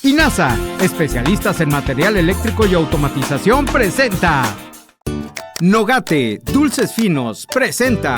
INASA, especialistas en material eléctrico y automatización, presenta Nogate, Dulces Finos, presenta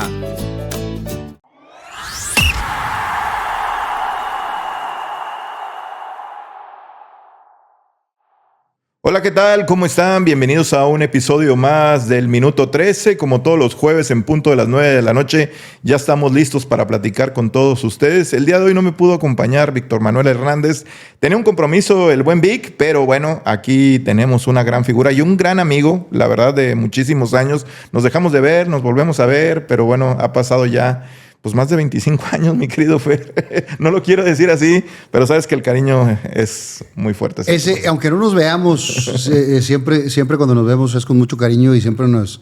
Hola, ¿qué tal? ¿Cómo están? Bienvenidos a un episodio más del Minuto 13. Como todos los jueves en punto de las 9 de la noche, ya estamos listos para platicar con todos ustedes. El día de hoy no me pudo acompañar Víctor Manuel Hernández. Tenía un compromiso el buen Vic, pero bueno, aquí tenemos una gran figura y un gran amigo, la verdad, de muchísimos años. Nos dejamos de ver, nos volvemos a ver, pero bueno, ha pasado ya pues más de 25 años, mi querido Fer. No lo quiero decir así, pero sabes que el cariño es muy fuerte. Aunque no nos veamos, siempre cuando nos vemos es con mucho cariño y siempre nos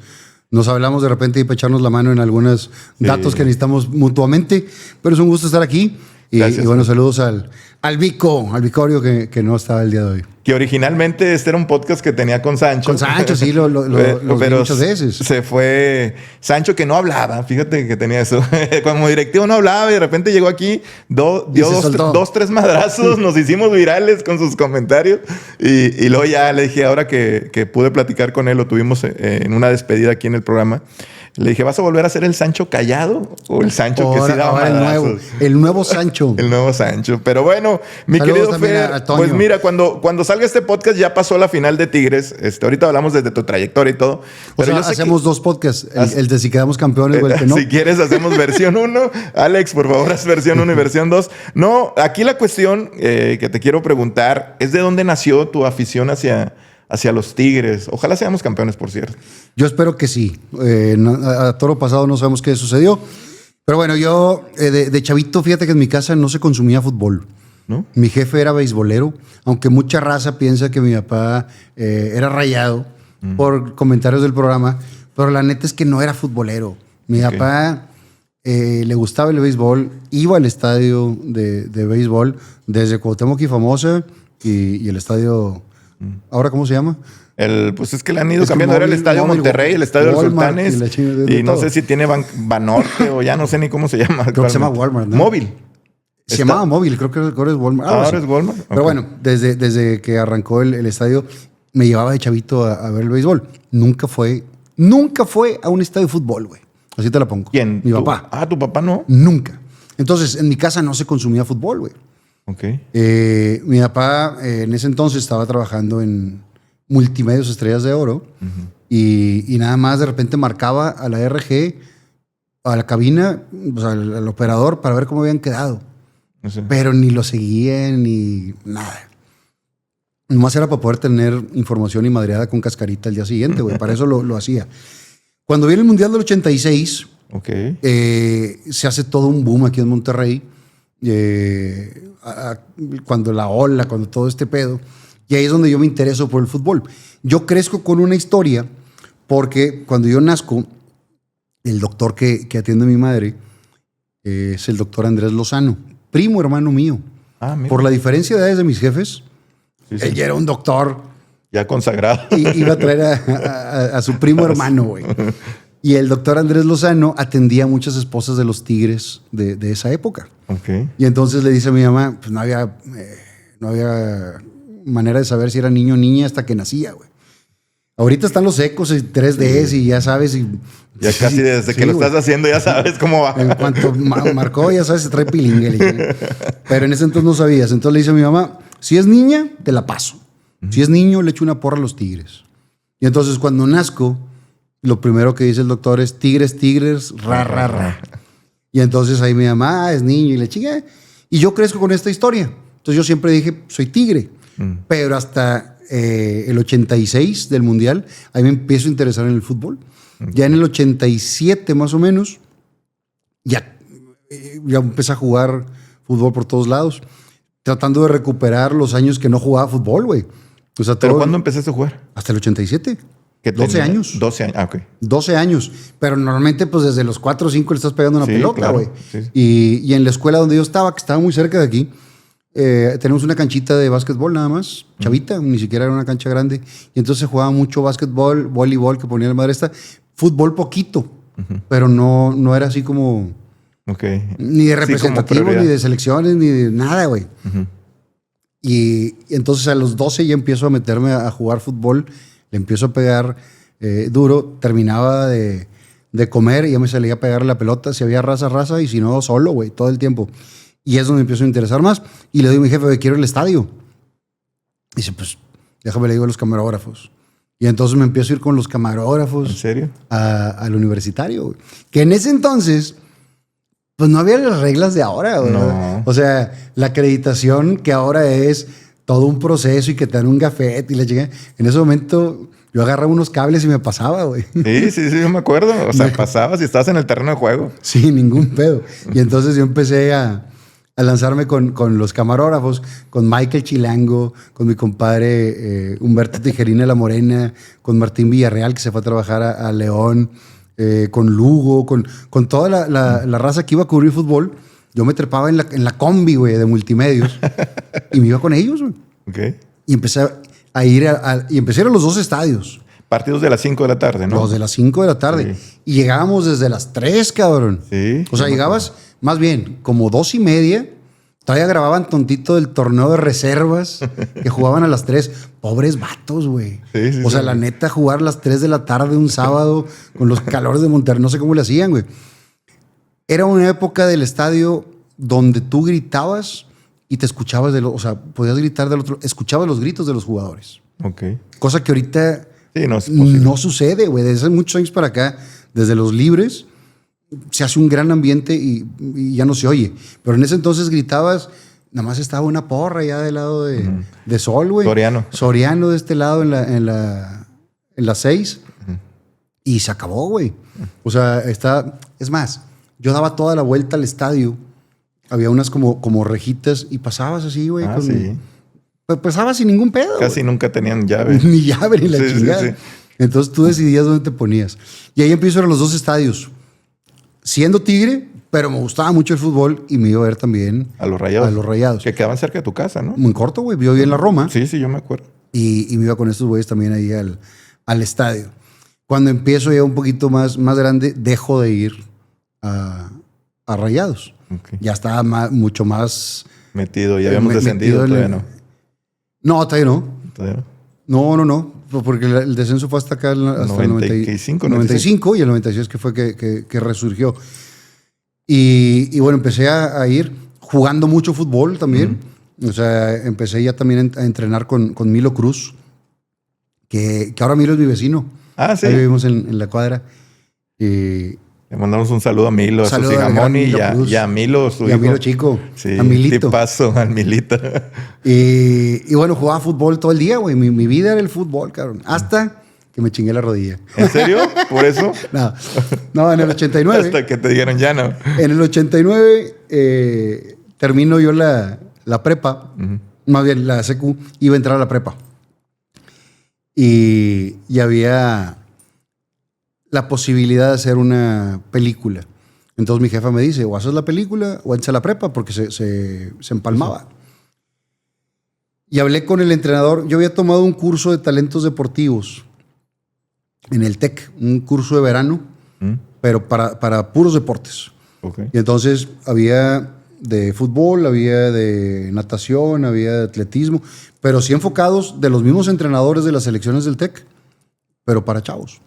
hablamos de repente y para echarnos la mano en algunos datos que necesitamos mutuamente. Pero es un gusto estar aquí. Y bueno, saludos al Vicorio que no estaba el día de hoy. Que originalmente este era un podcast que tenía con Sancho. Con Sancho, sí, lo vi muchas veces. Se fue Sancho, que no hablaba, fíjate que tenía eso. Como directivo no hablaba y de repente llegó aquí, dio dos, tres madrazos, nos hicimos virales con sus comentarios. Y luego ya le dije, ahora que pude platicar con él, lo tuvimos en una despedida aquí en el programa. Le dije, ¿vas a volver a ser el Sancho callado o el Sancho que sí daba madrazos? El nuevo Sancho. El nuevo Sancho. Pero bueno, mi Saludos querido Fer, pues mira, cuando salga este podcast ya pasó la final de Tigres. Ahorita hablamos desde tu trayectoria y todo. Pero hacemos dos podcasts. El de si quedamos campeones o el que no. Si quieres, hacemos versión 1. Alex, por favor, haz versión 1 y versión 2. No, aquí la cuestión que te quiero preguntar es de dónde nació tu afición hacia los Tigres. Ojalá seamos campeones, por cierto. Yo espero que sí. A toro pasado no sabemos qué sucedió. Pero bueno, yo de chavito, fíjate que en mi casa no se consumía fútbol. ¿No? Mi jefe era beisbolero, aunque mucha raza piensa que mi papá era rayado por comentarios del programa, pero la neta es que no era futbolero. Mi papá le gustaba el béisbol, iba al estadio de béisbol desde Cuauhtémoc y Famosa y el estadio... ¿Ahora cómo se llama? Pues es que le han ido cambiando. Era el Estadio Monterrey, el Estadio de los Sultanes. Y no sé si tiene Banorte o ya no sé ni cómo se llama. Creo que se llama Walmart, ¿no? Móvil. Se llamaba Móvil, creo que ahora es Walmart. Ahora es Walmart. Pero bueno, desde que arrancó el estadio, me llevaba de chavito a ver el béisbol. Nunca fue a un estadio de fútbol, güey. Así te la pongo. ¿Quién? Mi papá. Ah, ¿tu papá no? Nunca. Entonces, en mi casa no se consumía fútbol, güey. Ok. Mi papá en ese entonces estaba trabajando en Multimedios Estrellas de Oro y nada más de repente marcaba a la RG, a la cabina, o sea, al operador para ver cómo habían quedado. Sí. Pero ni lo seguían ni nada. Nomás era para poder tener información y madreada con cascarita el día siguiente, güey. Para eso lo hacía. Cuando viene el Mundial del 86, se hace todo un boom aquí en Monterrey. Cuando la ola, cuando todo este pedo. Y ahí es donde yo me intereso por el fútbol. Yo crezco con una historia porque cuando yo nazco, el doctor que atiende a mi madre es el doctor Andrés Lozano, primo hermano mío. Mira. Por la diferencia de edades de mis jefes, él ya era un doctor. Ya consagrado. Y iba a traer a su primo hermano, güey. Y el doctor Andrés Lozano atendía a muchas esposas de los Tigres de esa época. Okay. Y entonces le dice a mi mamá, pues no había manera de saber si era niño o niña hasta que nacía, güey. Ahorita están los ecos y 3Ds y ya sabes. Ya casi desde que lo estás haciendo ya sabes cómo va. En cuanto marcó, ya sabes, se trae pilingue. Pero en ese entonces no sabías. Entonces le dice a mi mamá, si es niña, te la paso. Si es niño, le echo una porra a los Tigres. Y entonces cuando nazco, lo primero que dice el doctor es Tigres, ra, ra, ra. Y entonces ahí mi mamá es niño y le chingue. Y yo crezco con esta historia. Entonces yo siempre dije, soy tigre. Pero hasta el 86 del Mundial, ahí me empiezo a interesar en el fútbol. Ya en el 87 más o menos, ya empecé a jugar fútbol por todos lados. Tratando de recuperar los años que no jugaba fútbol, güey. O sea, ¿Pero cuándo empezaste a jugar? Hasta el 87. 12 años. 12 años, ok. 12 años. Pero normalmente, pues desde los 4 o 5 le estás pegando una pelota, güey. Claro, sí. Y en la escuela donde yo estaba, que estaba muy cerca de aquí, tenemos una canchita de básquetbol nada más, chavita, ni siquiera era una cancha grande. Y entonces se jugaba mucho básquetbol, voleibol, que ponía la madre esta. Fútbol poquito, pero no era así como... Okay. Ni de representativo, ni de selecciones, ni de nada, güey. Y entonces a los 12 ya empiezo a meterme a jugar fútbol, le empiezo a pegar duro, terminaba de comer y ya me salía a pegar la pelota, si había raza, y si no, solo, güey, todo el tiempo. Y es donde me empiezo a interesar más. Y le digo a mi jefe, quiero el estadio. Y dice, pues, déjame le digo a los camarógrafos. Y entonces me empiezo a ir con los camarógrafos. ¿En serio? Al universitario, güey. Que en ese entonces, pues no había las reglas de ahora, güey. No. O sea, la acreditación que ahora es todo un proceso y que te dan un gafete y la chica. En ese momento yo agarraba unos cables y me pasaba, güey. Sí, yo me acuerdo. O sea, pasabas y estabas en el terreno de juego. Sí, ningún pedo. Y entonces yo empecé a lanzarme con los camarógrafos, con Michael Chilango, con mi compadre Humberto Tijerina La Morena, con Martín Villarreal, que se fue a trabajar a León, con Lugo, con toda la raza que iba a cubrir fútbol. Yo me trepaba en la combi, güey, de multimedios y me iba con ellos, güey. Okay. Y empecé a ir y empecé a ir a los 2 estadios. Partidos de las 5 de la tarde, ¿no? Los de las 5 de la tarde. Sí. Y llegábamos desde las 3, cabrón. Sí. O sea, llegabas más bien como 2:30. Todavía grababan tontito del torneo de reservas que jugaban a las 3. Pobres vatos, güey. Sí, o sea, la neta, jugar a las 3 de la tarde un sábado con los calores de Monterrey, no sé cómo le hacían, güey. Era una época del estadio donde tú gritabas y te escuchabas o sea, podías gritar del otro, escuchabas los gritos de los jugadores. Ok. Cosa que ahorita sí, no sucede, güey. Desde hace muchos años para acá, desde los libres, se hace un gran ambiente y ya no se oye. Pero en ese entonces gritabas, nada más estaba una porra ya del lado de Sol, güey. Soriano de este lado en la 6. Y se acabó, güey. O sea, es más, yo daba toda la vuelta al estadio. Había unas como rejitas y pasabas así, güey. Sí. Pasabas sin ningún pedo. Casi güey. Nunca tenían llave. Ni llave ni la chingada. Sí. Entonces tú decidías dónde te ponías. Y ahí empiezo a ir a los 2 estadios. Siendo Tigre, pero me gustaba mucho el fútbol y me iba a ver también a los Rayados. A los Rayados. Que quedaban cerca de tu casa, ¿no? Muy corto, güey. Yo vivía en la Roma. Sí, yo me acuerdo. Y me iba con estos güeyes también ahí al estadio. Cuando empiezo ya un poquito más grande, dejo de ir a Rayados. Okay. Ya estaba mucho más... Metido. Ya habíamos descendido, todavía no. No, todavía no. ¿Todavía no? No. Porque el descenso fue hasta acá, hasta el 95 y el 96 que fue que resurgió. Y bueno, empecé a ir jugando mucho fútbol también. O sea, empecé ya también a entrenar con Milo Cruz, que ahora Milo es mi vecino. Ah, sí. Ahí vivimos en la cuadra. Le mandamos un saludo a Milo, a su Sigamón y a Milo, su hijo. Y a Milo chico, sí, a Milito. Paso al Milito. Y bueno, jugaba fútbol todo el día, güey. Mi vida era el fútbol, cabrón. Hasta que me chingué la rodilla. ¿En serio? ¿Por eso? No, en el 89. Hasta que te dijeron ya no. En el 89 termino yo la prepa, más bien la secu, iba a entrar a la prepa. Y había la posibilidad de hacer una película. Entonces mi jefa me dice, o haces la película o entras a la prepa, porque se empalmaba. Y hablé con el entrenador. Yo había tomado un curso de talentos deportivos en el TEC, un curso de verano, pero para puros deportes. Okay. Y entonces había de fútbol, había de natación, había de atletismo, pero sí enfocados de los mismos entrenadores de las selecciones del TEC, pero para chavos.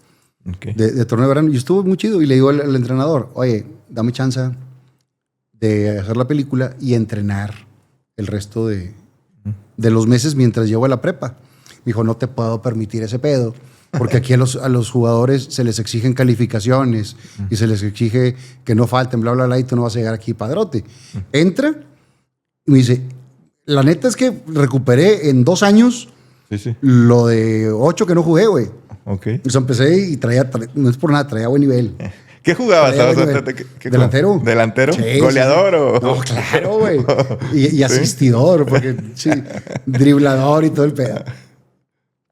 Okay. De torneo de verano. Y estuvo muy chido. Y le digo al entrenador, oye, dame chance de hacer la película y entrenar el resto de los meses mientras llego a la prepa. Me dijo, no te puedo permitir ese pedo, porque aquí a los jugadores se les exigen calificaciones y se les exige que no falten, bla, bla, bla, y tú no vas a llegar aquí padrote. Entra y me dice, la neta es que recuperé en 2 años lo de 8 que no jugué, güey. Okay. Entonces empecé y no es por nada, traía buen nivel. ¿Qué jugabas? ¿Delantero? ¿Delantero? Sí, ¿Goleador o...? No, claro, güey. Y asistidor, porque sí, driblador y todo el pedo.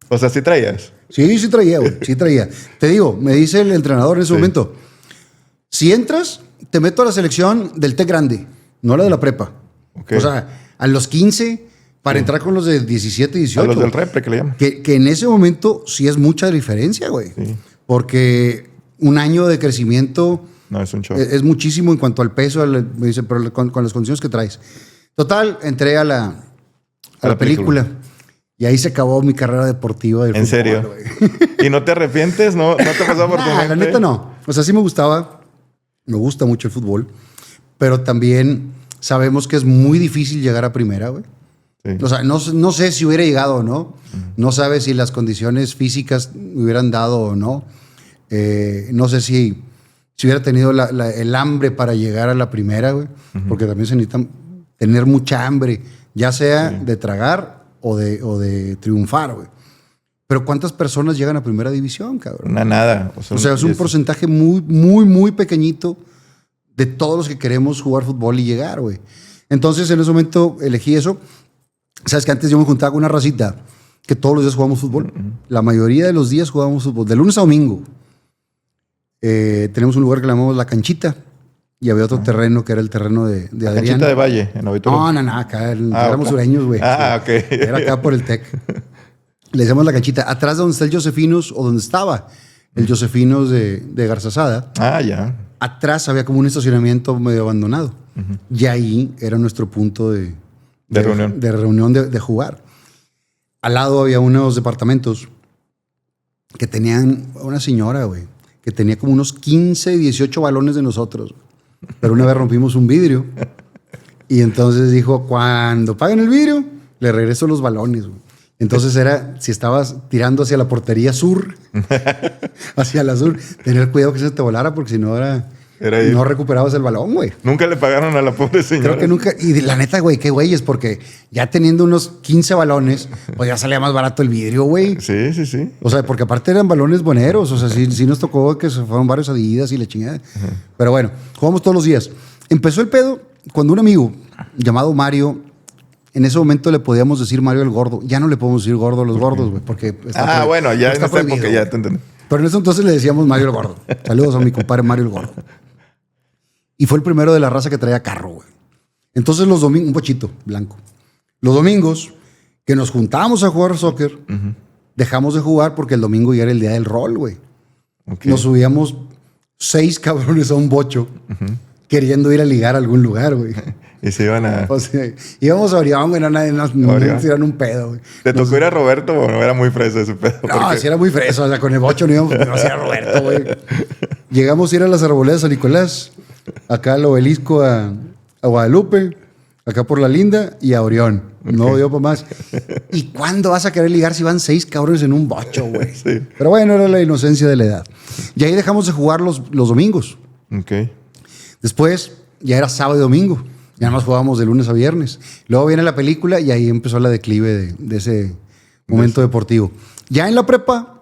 O sea, ¿sí traías? Sí traía, güey. Sí traía. Te digo, me dice el entrenador en ese momento, si entras, te meto a la selección del TEC grande, no la de la prepa. Okay. O sea, a los 15... para entrar con los de 17, 18. A los del repre, que le llaman. Que en ese momento sí es mucha diferencia, güey. Sí. Porque un año de crecimiento... No, es un show. Es muchísimo en cuanto al peso. Me dice, pero con las condiciones que traes. Total, entré a la a la película. Y ahí se acabó mi carrera deportiva del ¿En fútbol, serio? güey. ¿Y no te arrepientes? ¿No te pasó por tu mente? La neta no. O sea, sí me gustaba. Me gusta mucho el fútbol. Pero también sabemos que es muy difícil llegar a primera, güey. Sí. O sea, no sé si hubiera llegado o no. No sabes si las condiciones físicas me hubieran dado o no. No sé si hubiera tenido el hambre para llegar a la primera, güey. Porque también se necesita tener mucha hambre, ya sea de tragar o de triunfar, güey. Pero ¿cuántas personas llegan a primera división, cabrón? Nada. O sea, es un porcentaje muy, muy, muy pequeñito de todos los que queremos jugar fútbol y llegar, güey. Entonces, en ese momento elegí eso. Sabes que antes yo me juntaba con una racita que todos los días jugábamos fútbol. La mayoría de los días jugábamos fútbol. De lunes a domingo. Tenemos un lugar que le llamamos La Canchita. Y había otro terreno que era el terreno de Adrián. La Canchita de Valle, en Auditorio. No, acá éramos sureños, güey. Ok. Era acá por el TEC. Le decíamos La Canchita. Atrás de donde está el Josefinos, o donde estaba el Josefinos de Garzazada. Ya. Atrás había como un estacionamiento medio abandonado. Y ahí era nuestro punto de reunión. De reunión de jugar. Al lado había unos departamentos que tenían una señora, güey, que tenía como unos 15, 18 balones de nosotros. Pero una vez rompimos un vidrio y entonces dijo, cuando paguen el vidrio, le regreso los balones, güey. Entonces era, si estabas tirando hacia la portería sur, hacia la sur, tener cuidado que se te volara porque si no no recuperabas el balón, güey. Nunca le pagaron a la pobre señora. Creo que nunca. Y la neta, güey, qué güeyes, porque ya teniendo unos 15 balones, pues ya salía más barato el vidrio, güey. Sí. O sea, porque aparte eran balones boneros. O sea, sí nos tocó que se fueron varios Adidas y la chingada. Pero bueno, jugamos todos los días. Empezó el pedo cuando un amigo llamado Mario, en ese momento le podíamos decir Mario el Gordo. Ya no le podemos decir Gordo a los gordos, güey, porque bueno, ya está en esta época ya te entendí. Pero en ese entonces le decíamos Mario el Gordo. Saludos a mi compadre Mario el Gordo. Y fue el primero de la raza que traía carro, güey. Entonces los domingos, un bochito blanco. Los domingos que nos juntábamos a jugar soccer, dejamos de jugar porque el domingo ya era el día del rol, güey. Okay. Nos subíamos 6 cabrones a un bocho queriendo ir a ligar a algún lugar, güey. Y se iban a... O sea, íbamos a Orión, güey, no nos tiraron un pedo, güey. ¿Te tocó ir a Roberto o no era muy fresa ese pedo? No, sí era muy fresa. O sea, con el bocho no íbamos a ir a Roberto, güey. Llegamos a ir a las Arboledas San Nicolás, acá al Obelisco a Guadalupe, acá por La Linda y a Orión. Okay. No dio para más. ¿Y cuándo vas a querer ligar si van 6 cabrones en un bocho, güey? Sí. Pero bueno, era la inocencia de la edad. Y ahí dejamos de jugar los domingos. Ok. Después ya era sábado y domingo. Ya nada más jugábamos de lunes a viernes. Luego viene la película y ahí empezó la declive de ese momento deportivo. Ya en la prepa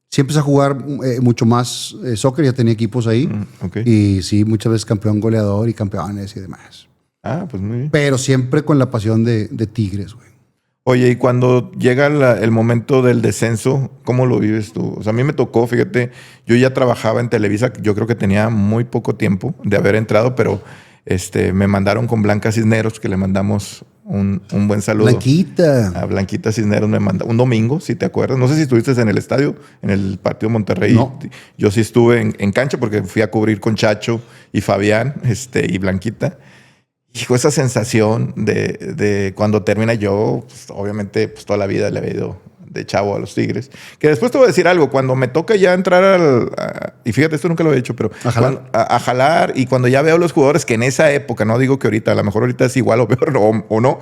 sí empecé a jugar mucho más soccer. Ya tenía equipos ahí. Okay. Y sí, muchas veces campeón goleador y campeones y demás. Pues muy bien. Pero siempre con la pasión de Tigres, güey. Oye, y cuando llega el momento del descenso, ¿cómo lo vives tú? O sea, a mí me tocó, fíjate, yo ya trabajaba en Televisa, yo creo que tenía muy poco tiempo de haber entrado, pero me mandaron con Blanca Cisneros, que le mandamos un buen saludo. Blanquita. A Blanquita Cisneros me mandó un domingo, si te acuerdas. No sé si estuviste en el estadio, en el partido Monterrey. No. Yo sí estuve en cancha porque fui a cubrir con Chacho y Fabián y Blanquita. Hijo, esa sensación de cuando termina yo, pues, obviamente, pues toda la vida le había ido de chavo a los Tigres. Que después te voy a decir algo, cuando me toca ya entrar y fíjate, esto nunca lo he hecho, pero a jalar, y cuando ya veo a los jugadores que en esa época, no digo que ahorita, a lo mejor ahorita es igual o peor o no,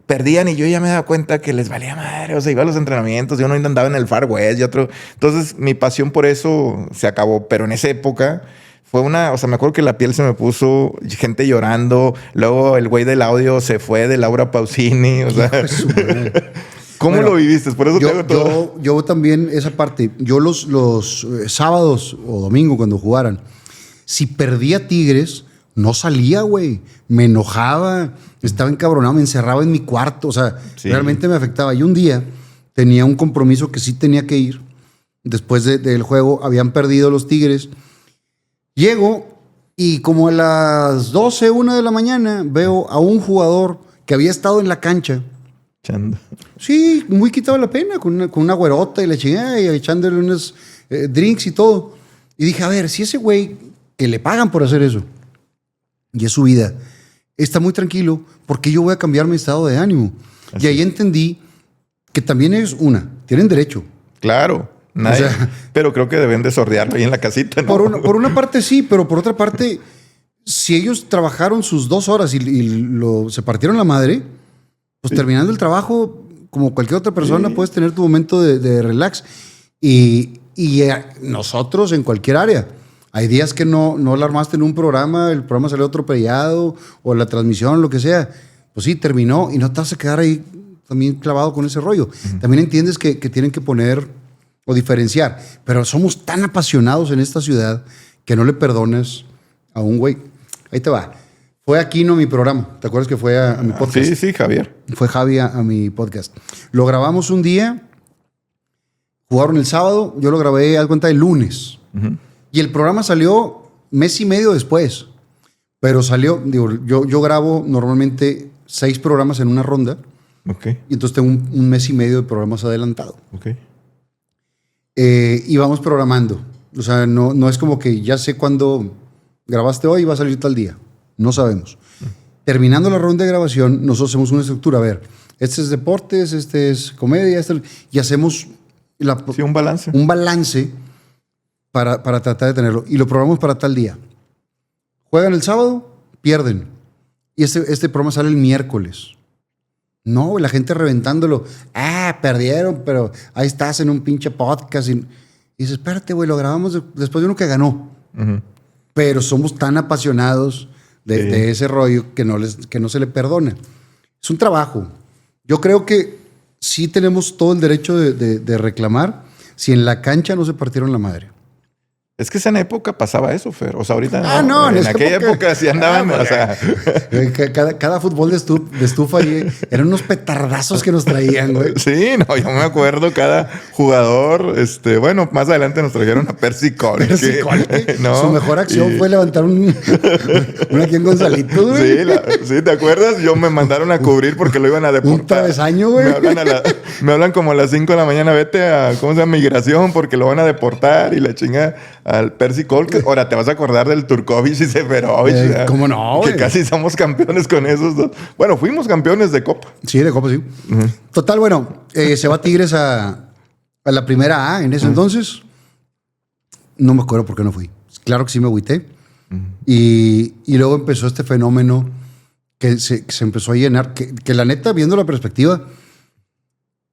perdían y yo ya me daba cuenta que les valía madre, o sea, iba a los entrenamientos, yo no andaba en el Far West y otro. Entonces, mi pasión por eso se acabó, pero en esa época fue o sea, me acuerdo que la piel se me puso, gente llorando, luego el güey del audio se fue de Laura Pausini, o sea... ¿Cómo lo viviste? Por eso te hago todo. Yo también, esa parte, yo los sábados o domingo cuando jugaran, si perdía Tigres, no salía, güey. Me enojaba, estaba encabronado, me encerraba en mi cuarto, o sea, realmente me afectaba. Y un día tenía un compromiso que sí tenía que ir. Después del juego, habían perdido los Tigres. Llego y como a las 12, 1 de la mañana, veo a un jugador que había estado en la cancha. Echando. Sí, muy quitado la pena, con una güerota y la chingada y echándole unos drinks y todo. Y dije, a ver, si ese güey que le pagan por hacer eso y es su vida, está muy tranquilo, ¿por qué yo voy a cambiar mi estado de ánimo? Y ahí entendí que también ellos, tienen derecho. Claro. Nadie, o sea, pero creo que deben de sordearlo ahí en la casita, ¿no? Por una parte sí, pero por otra parte, si ellos trabajaron sus 2 horas y se partieron la madre, pues terminando el trabajo, como cualquier otra persona, puedes tener tu momento de relax. Y nosotros en cualquier área. Hay días que no la armaste en un programa, el programa salió atropellado, o la transmisión, lo que sea. Pues sí, terminó y no te vas a quedar ahí también clavado con ese rollo. También entiendes que tienen que poner o diferenciar. Pero somos tan apasionados en esta ciudad que no le perdones a un güey. Ahí te va. Fue Aquino a mi programa. ¿Te acuerdas que fue a mi podcast? Sí, Javier. Fue Javi a mi podcast. Lo grabamos un día. Jugaron el sábado. Yo lo grabé, haz cuenta, el lunes. Y el programa salió mes y medio después. Pero salió, digo, yo grabo normalmente 6 programas en una ronda. Okay. Y entonces tengo un mes y medio de programas adelantado. Okay. Y vamos programando. O sea, no es como que ya sé cuándo grabaste hoy y va a salir tal día. No sabemos. Terminando la ronda de grabación, nosotros hacemos una estructura. A ver, este es deportes, este es comedia, y hacemos un balance. Un balance para tratar de tenerlo. Y lo programamos para tal día. Juegan el sábado, pierden. Y este programa sale el miércoles. No, la gente reventándolo. Perdieron, pero ahí estás en un pinche podcast. Y dices, espérate, güey, lo grabamos después de uno que ganó. Pero somos tan apasionados de ese rollo que no se le perdona. Es un trabajo. Yo creo que sí tenemos todo el derecho de reclamar si en la cancha no se partieron la madre. Es que esa época pasaba eso, Fer. O sea, ahorita en aquella época sí andaban, o sea. Cada fútbol de estufa ahí eran unos petardazos que nos traían, güey. Sí, yo me acuerdo cada jugador, bueno, más adelante nos trajeron a Percy Cole. Su mejor acción fue levantar una aquí en Gonzalito, güey. Sí, ¿te acuerdas? Yo me mandaron a cubrir porque lo iban a deportar. Un travesaño, güey. Me hablan como a las 5 de la mañana, vete a, migración porque lo van a deportar y la chingada. Al Percy Cole, que ahora te vas a acordar del Turkovic y Seferovic. ¿Cómo no? Que casi somos campeones con esos dos. Bueno, fuimos campeones de Copa. Sí, de Copa, sí. Total, bueno, se va Tigres a la primera A en ese entonces. No me acuerdo por qué no fui. Claro que sí me agüité. Y luego empezó este fenómeno que se empezó a llenar. Que la neta, viendo la perspectiva,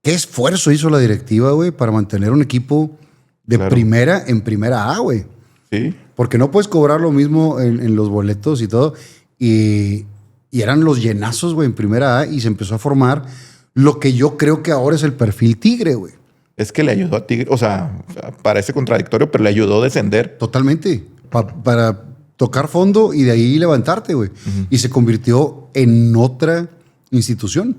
qué esfuerzo hizo la directiva, güey, para mantener un equipo de primera en primera A, güey. Sí. Porque no puedes cobrar lo mismo en los boletos y todo. Y eran los llenazos, güey, en primera A. Y se empezó a formar lo que yo creo que ahora es el perfil Tigre, güey. Es que le ayudó a Tigre. O sea, parece contradictorio, pero le ayudó a descender. Totalmente. Para tocar fondo y de ahí levantarte, güey. Y se convirtió en otra institución.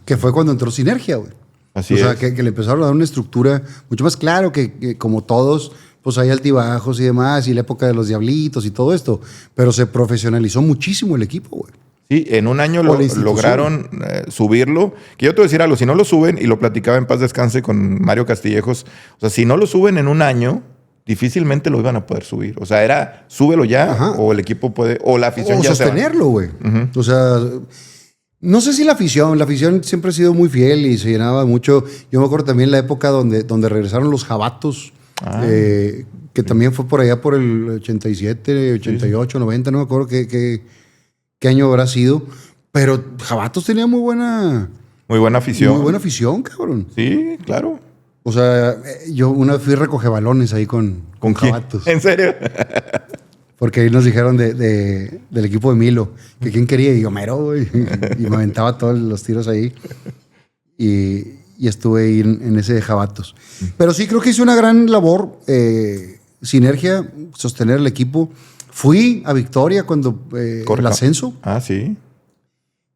Que fue cuando entró Sinergia, güey. Así o sea, es. que le empezaron a dar una estructura mucho más claro que como todos, pues hay altibajos y demás, y la época de los diablitos y todo esto. Pero se profesionalizó muchísimo el equipo, güey. Sí, en un año lograron subirlo. Que yo te voy a decir algo, si no lo suben, y lo platicaba en paz descanse con Mario Castillejos, o sea, si no lo suben en un año, difícilmente lo iban a poder subir. O sea, era súbelo ya, o el equipo puede, o la afición ya sostenerlo, güey. O sea... No sé si la afición siempre ha sido muy fiel y se llenaba mucho. Yo me acuerdo también la época donde regresaron los jabatos, que también fue por allá por el 87, 88, 90, no me acuerdo qué año habrá sido. Pero jabatos tenía muy buena afición. Muy buena afición, cabrón. Sí, claro. O sea, yo una vez fui a recoger balones ahí con jabatos. ¿En serio? Porque ahí nos dijeron del equipo de Milo, que quién quería, y Homero, güey. Y me aventaba todos los tiros ahí. Y estuve ahí en ese de jabatos. Pero sí creo que hice una gran labor, Sinergia, sostener el equipo. Fui a Victoria cuando el ascenso. Ah, sí.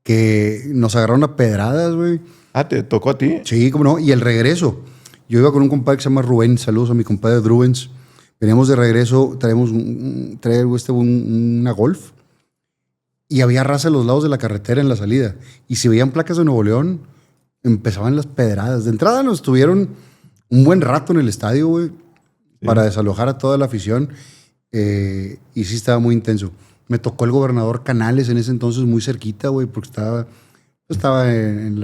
Que nos agarraron a pedradas, güey. Ah, ¿te tocó a ti? Sí, cómo no. Y el regreso. Yo iba con un compadre que se llama Rubén. Saludos a mi compadre Drubens. Veníamos de regreso, traemos una Golf y había raza a los lados de la carretera en la salida. Y si veían placas de Nuevo León, empezaban las pedradas. De entrada nos tuvieron un buen rato en el estadio, güey, para desalojar a toda la afición. Y sí estaba muy intenso. Me tocó el gobernador Canales en ese entonces muy cerquita, güey, porque estaba estaba en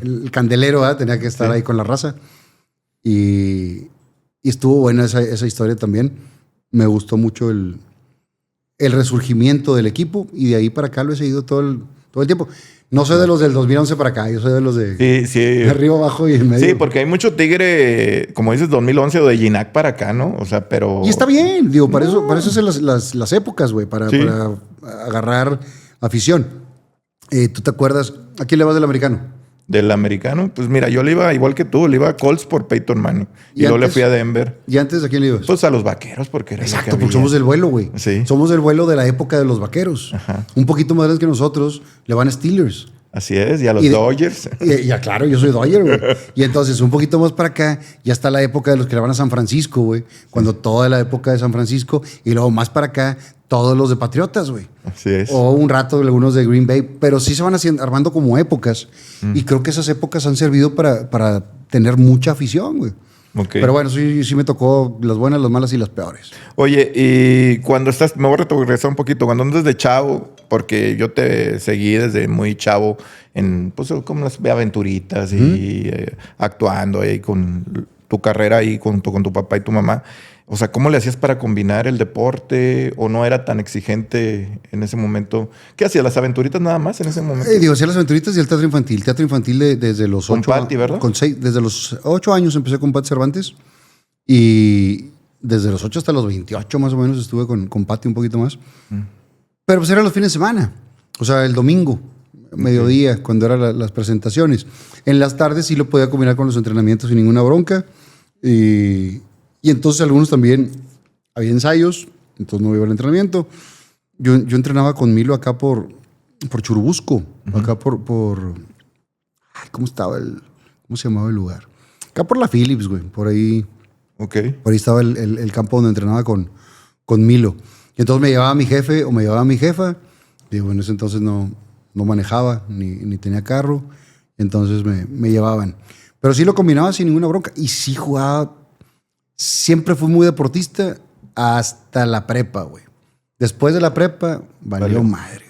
el candelero, ¿verdad? Tenía que estar ahí con la raza. Y estuvo buena esa historia también. Me gustó mucho el resurgimiento del equipo y de ahí para acá lo he seguido todo el tiempo. No soy de los del 2011 para acá, yo soy de los de arriba, abajo y en medio. Sí, porque hay mucho tigre, como dices, 2011 o de Ginac para acá, ¿no? O sea, pero... Y está bien, digo, para eso son las épocas, güey, para agarrar afición. ¿Tú te acuerdas? ¿A quién le vas del americano? Del americano, pues mira, yo le iba igual que tú, le iba a Colts por Peyton Manning. Y luego le fui a Denver. ¿Y antes a quién le ibas? Pues a los Vaqueros, porque era exacto, porque somos del vuelo, güey. Sí. Somos del vuelo de la época de los Vaqueros. Ajá. Un poquito más grandes que nosotros, le van a Steelers. Así es, y a los Dodgers. Ya, claro, yo soy Dodger, güey. Y entonces, un poquito más para acá, ya está la época de los que le van a San Francisco, güey. Cuando toda la época de San Francisco. Y luego más para acá, todos los de Patriotas, güey. Así es. O un rato algunos de Green Bay. Pero sí se van armando como épocas. Y creo que esas épocas han servido para tener mucha afición, güey. Okay. Pero bueno, sí me tocó las buenas, las malas y las peores. Oye, y cuando estás, me voy a regresar un poquito, cuando andas de chavo, porque yo te seguí desde muy chavo en, pues, como las aventuritas y actuando ahí con tu carrera ahí con tu papá y tu mamá. O sea, ¿cómo le hacías para combinar el deporte o no era tan exigente en ese momento? ¿Qué hacías? ¿Las aventuritas nada más en ese momento? Hacía las aventuritas y el teatro infantil. Teatro infantil desde los 8 años. Con Pati, ¿verdad? Desde los 8 años empecé con Pati Cervantes y desde los 8 hasta los 28 más o menos estuve con Pati un poquito más. Pero pues eran los fines de semana. O sea, el domingo, mediodía, cuando eran las presentaciones. En las tardes sí lo podía combinar con los entrenamientos sin ninguna bronca. Y entonces algunos también, había ensayos, entonces no iba al entrenamiento. Yo entrenaba con Milo acá por Churubusco, acá por ¿cómo se llamaba el lugar? Acá por la Phillips, güey, por ahí. Ok. Por ahí estaba el campo donde entrenaba con Milo. Y entonces me llevaba mi jefe o me llevaba mi jefa. Digo, en ese entonces no manejaba, ni tenía carro. Entonces me llevaban. Pero sí lo combinaba sin ninguna bronca. Y sí jugaba. Siempre fui muy deportista hasta la prepa, güey. Después de la prepa, valió madre.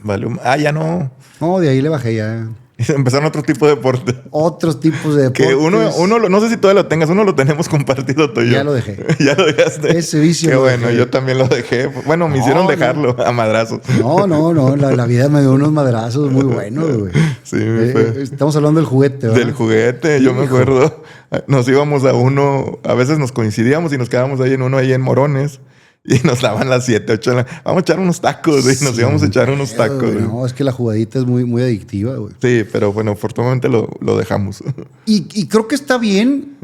Ya no. No, de ahí le bajé ya. Empezaron otro tipo de deporte. Otros tipos de deportes. Que uno no sé si todavía lo tengas, uno lo tenemos compartido tú y yo. Ya lo dejé. Ya lo dejaste. Ese vicio. Qué lo bueno, dejé. yo también lo dejé. Bueno, me hicieron dejarlo a madrazos. No. La vida me dio unos madrazos muy buenos, güey. Sí, fue. Estamos hablando del juguete, ¿verdad? Del juguete, yo me acuerdo. Nos íbamos a uno, a veces nos coincidíamos y nos quedábamos ahí en uno, ahí en Morones. Y nos daban las 7, 8 vamos a echar unos tacos, güey. Nos íbamos a echar unos tacos, güey. No, es que la jugadita es muy, muy adictiva, güey. Sí, pero bueno, afortunadamente lo dejamos. Y creo que está bien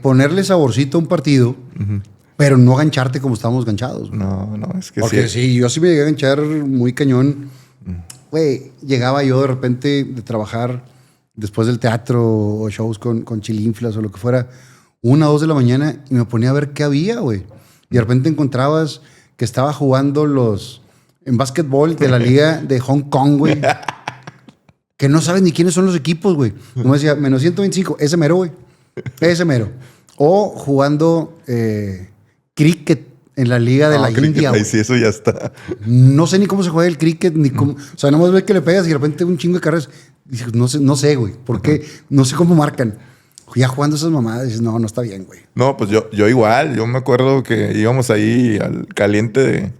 ponerle saborcito a un partido, pero no gancharte como estábamos ganchados. No, es que porque sí, yo sí me llegué a ganchar muy cañón. Güey, llegaba yo de repente de trabajar después del teatro o shows con Chilinflas o lo que fuera, 1 o 2 de la mañana y me ponía a ver qué había, güey. Y de repente encontrabas que estaba jugando en básquetbol de la liga de Hong Kong, güey. Que no sabes ni quiénes son los equipos, güey. Como decía, menos 125, ese mero, güey. Ese mero. O jugando cricket en la liga de la India, güey. Sí, eso ya está. No sé ni cómo se juega el cricket, ni cómo... O sea, nomás ves que le pegas y de repente un chingo de carreras. Dices, no sé, güey. ¿Por qué? No sé cómo marcan. Ya jugando esas mamadas, dices, no está bien, güey. No, pues yo igual. Yo me acuerdo que íbamos ahí al caliente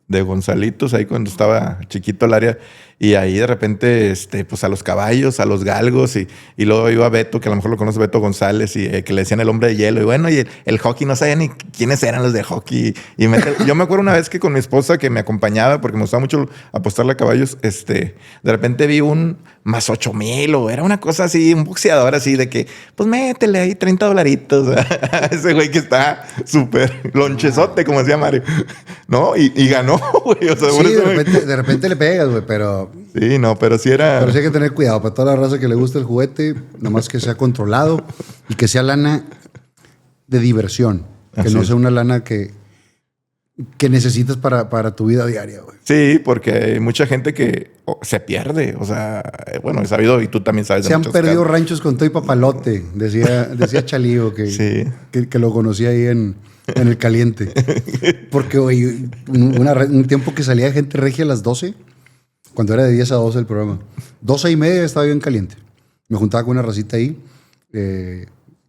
de Gonzalitos, ahí cuando estaba chiquito el área. Y ahí de repente, pues a los caballos, a los galgos. Y luego iba Beto, que a lo mejor lo conoce, Beto González, y que le decían el hombre de hielo. Y bueno, y el hockey, no sabía ni quiénes eran los de hockey. Yo me acuerdo una vez que con mi esposa, que me acompañaba, porque me gustaba mucho apostarle a caballos, de repente vi un más 8,000, o era una cosa así, un boxeador así, de que, pues métele ahí $30. Ese güey que está súper lonchezote, como decía Mario. ¿No? Y ganó, güey. O sea, sí, de repente le pegas, güey, pero... Sí, no, pero sí era... Pero sí hay que tener cuidado. Para toda la raza que le gusta el juguete, nada más que sea controlado y que sea lana de diversión. Que Así no es. sea una lana que necesitas para tu vida diaria, güey. Sí, porque hay mucha gente que se pierde. O sea, bueno, he sabido, y tú también sabes. Se han muchos perdido casos. ranchos con todo y papalote, decía Chalío, Sí. que lo conocí ahí en el caliente. Porque, güey, un tiempo que salía gente regia a las 12, Cuando era de 10 a 12 el programa. 12:30 estaba bien caliente. Me juntaba con una racita ahí.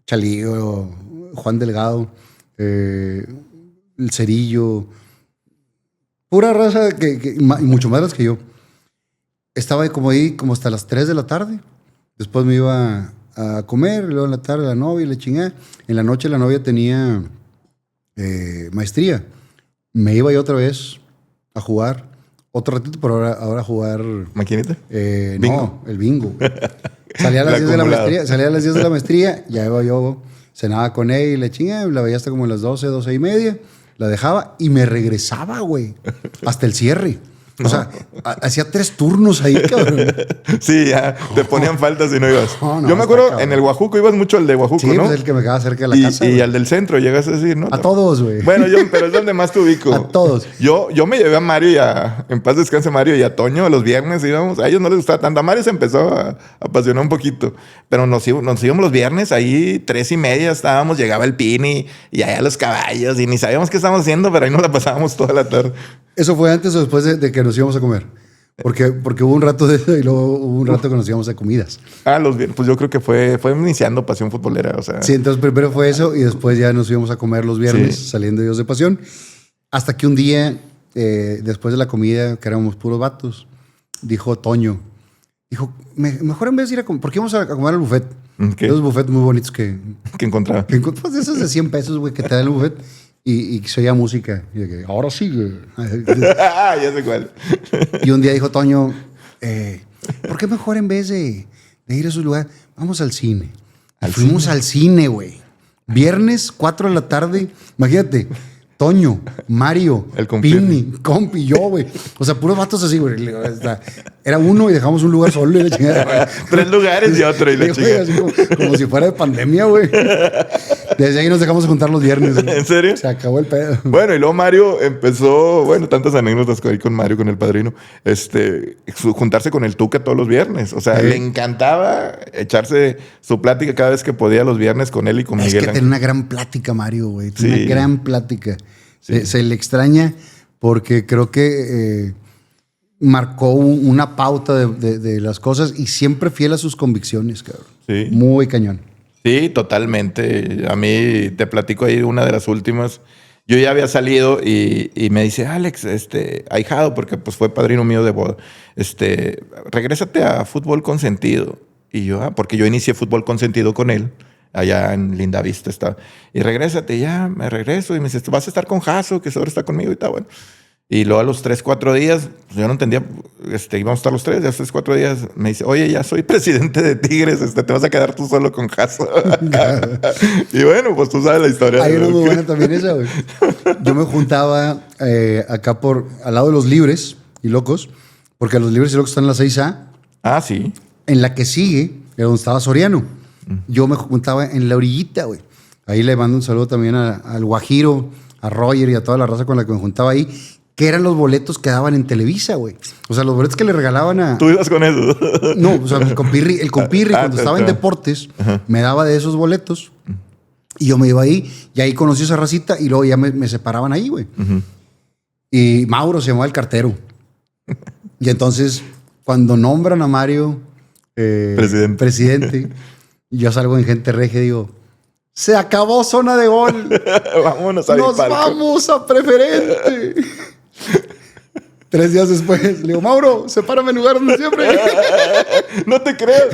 Chalío, Juan Delgado, el Cerillo. Pura raza y mucho más que yo. Estaba como ahí como hasta las 3 de la tarde. Después me iba a comer. Luego en la tarde la novia le chingaba. En la noche la novia tenía maestría. Me iba yo otra vez a jugar. Otro ratito, pero ahora jugar... ¿Maquinita? No, el bingo. Salía a las 10 de la maestría. Ya iba yo, cenaba con él y le chingaba. La veía hasta como a las 12:30. La dejaba y me regresaba, güey. Hasta el cierre. O sea, hacía 3 turnos ahí, cabrón. Sí, ya. Te ponían faltas si no ibas. No, yo me acuerdo, en el Huajuco, ibas mucho al de Huajuco, sí, ¿no? Pues el que me quedaba cerca de la casa. Y al del centro, llegas a decir, ¿no? A todos, güey. Bueno, pero es donde más te ubico. A todos. Yo me llevé a Mario y en paz descanse Mario y a Toño los viernes íbamos. A ellos no les gustaba tanto. A Mario se empezó a apasionar un poquito. Pero nos íbamos los viernes ahí, 3:30 estábamos, llegaba el Pini y allá los caballos y ni sabíamos qué estábamos haciendo, pero ahí nos la pasábamos toda la tarde. ¿Eso fue antes o después de que nos íbamos a comer? Porque hubo un rato de eso y luego hubo un rato que nos íbamos a comidas. Los viernes, pues yo creo que fue iniciando Pasión Futbolera, o sea. Sí, entonces primero fue eso y después ya nos íbamos a comer los viernes saliendo de Dios de Pasión. Hasta que un día, después de la comida, que éramos puros vatos, dijo Toño, mejor en vez de ir a comer, porque íbamos a comer al buffet. ¿Qué? Esos buffets muy bonitos que encontraba. Pues esos de 100 pesos, güey, que te da el buffet. Y se oía música. Y de que, ahora sigue. Ya sé cuál. Y un día dijo Toño, ¿por qué mejor en vez de ir a esos lugares, vamos al cine? Fuimos al cine, güey. Viernes, 4 de la tarde. Imagínate, Toño, Mario, el Pini, Compi, yo, güey. O sea, puros vatos así, güey. Era uno y dejamos un lugar solo y la chingada. 3 lugares y otro y la chingada. Así como si fuera de pandemia, güey. Desde ahí nos dejamos de juntar los viernes. Güey. ¿En serio? Se acabó el pedo. Bueno, y luego Mario empezó, tantas anécdotas ahí con Mario, con el padrino, juntarse con el Tuca todos los viernes. O sea, le encantaba echarse su plática cada vez que podía los viernes con él y con Miguel. Es que tiene una gran plática, Mario, güey. Tiene una gran plática. Sí. Se le extraña porque creo que marcó una pauta de las cosas y siempre fiel a sus convicciones, cabrón. Sí. Muy cañón. Sí, totalmente. A mí te platico ahí una de las últimas. Yo ya había salido y me dice, Alex, ahijado, porque pues fue padrino mío de boda, regrésate a Fútbol con Sentido. Y yo, porque yo inicié Fútbol con Sentido con él. Allá en Lindavista estaba. Y regrésate, ya me regreso. Y me dice, vas a estar con Jaso, que ahora está conmigo y está bueno. Y luego a los 3-4 días, pues yo no entendía, íbamos a estar los 3, ya 3-4 días, me dice, oye, ya soy presidente de Tigres, te vas a quedar tú solo con Jaso. Y bueno, pues tú sabes la historia. Hay una muy buena también esa, güey. Yo me juntaba acá al lado de los Libres y Locos, porque los Libres y Locos están en la 6A. Ah, sí. En la que sigue, era donde estaba Soriano. Yo me juntaba en la orillita, güey. Ahí le mando un saludo también al Guajiro, a Roger y a toda la raza con la que me juntaba ahí, que eran los boletos que daban en Televisa, güey. O sea, los boletos que le regalaban a... ¿Tú ibas con eso? No, o sea, el compirri cuando estaba en deportes, me daba de esos boletos y yo me iba ahí y ahí conocí esa racita y luego ya me separaban ahí, güey. Y Mauro se llamaba el cartero. Y entonces, cuando nombran a Mario presidente, yo salgo en Gente Regia y digo, se acabó zona de gol. Vámonos a Nos vamos a Preferente. 3 días después, le digo, Mauro, sepárame el lugar donde siempre. No te creo.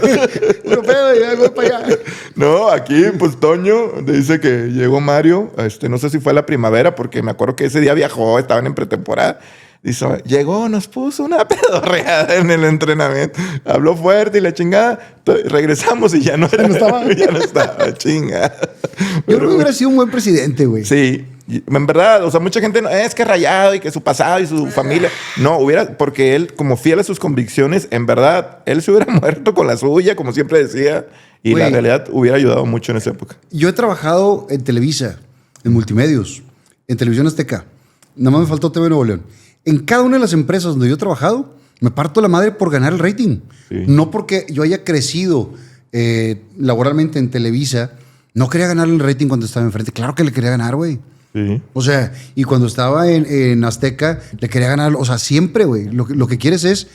Puro pedo, ya voy para allá. No, aquí, pues Toño dice que llegó Mario, no sé si fue a la primavera, porque me acuerdo que ese día viajó, estaban en pretemporada. Dice, llegó, nos puso una pedorreada en el entrenamiento. Habló fuerte y la chingada. Regresamos y ya no estaba. Ya no estaba, chingada. Yo creo que hubiera sido un buen presidente, güey. Sí. En verdad, o sea, mucha gente es que Rayado y que su pasado y su familia. No, porque él, como fiel a sus convicciones, en verdad, él se hubiera muerto con la suya, como siempre decía. Y la realidad hubiera ayudado mucho en esa época. Yo he trabajado en Televisa, en Multimedios, en Televisión Azteca. Nada más me faltó TV Nuevo León. En cada una de las empresas donde yo he trabajado, me parto la madre por ganar el rating. Sí. No porque yo haya crecido laboralmente en Televisa, no quería ganar el rating cuando estaba enfrente. Claro que le quería ganar, güey. Sí. O sea, y cuando estaba en Azteca, le quería ganar. O sea, siempre, güey. Lo que quieres es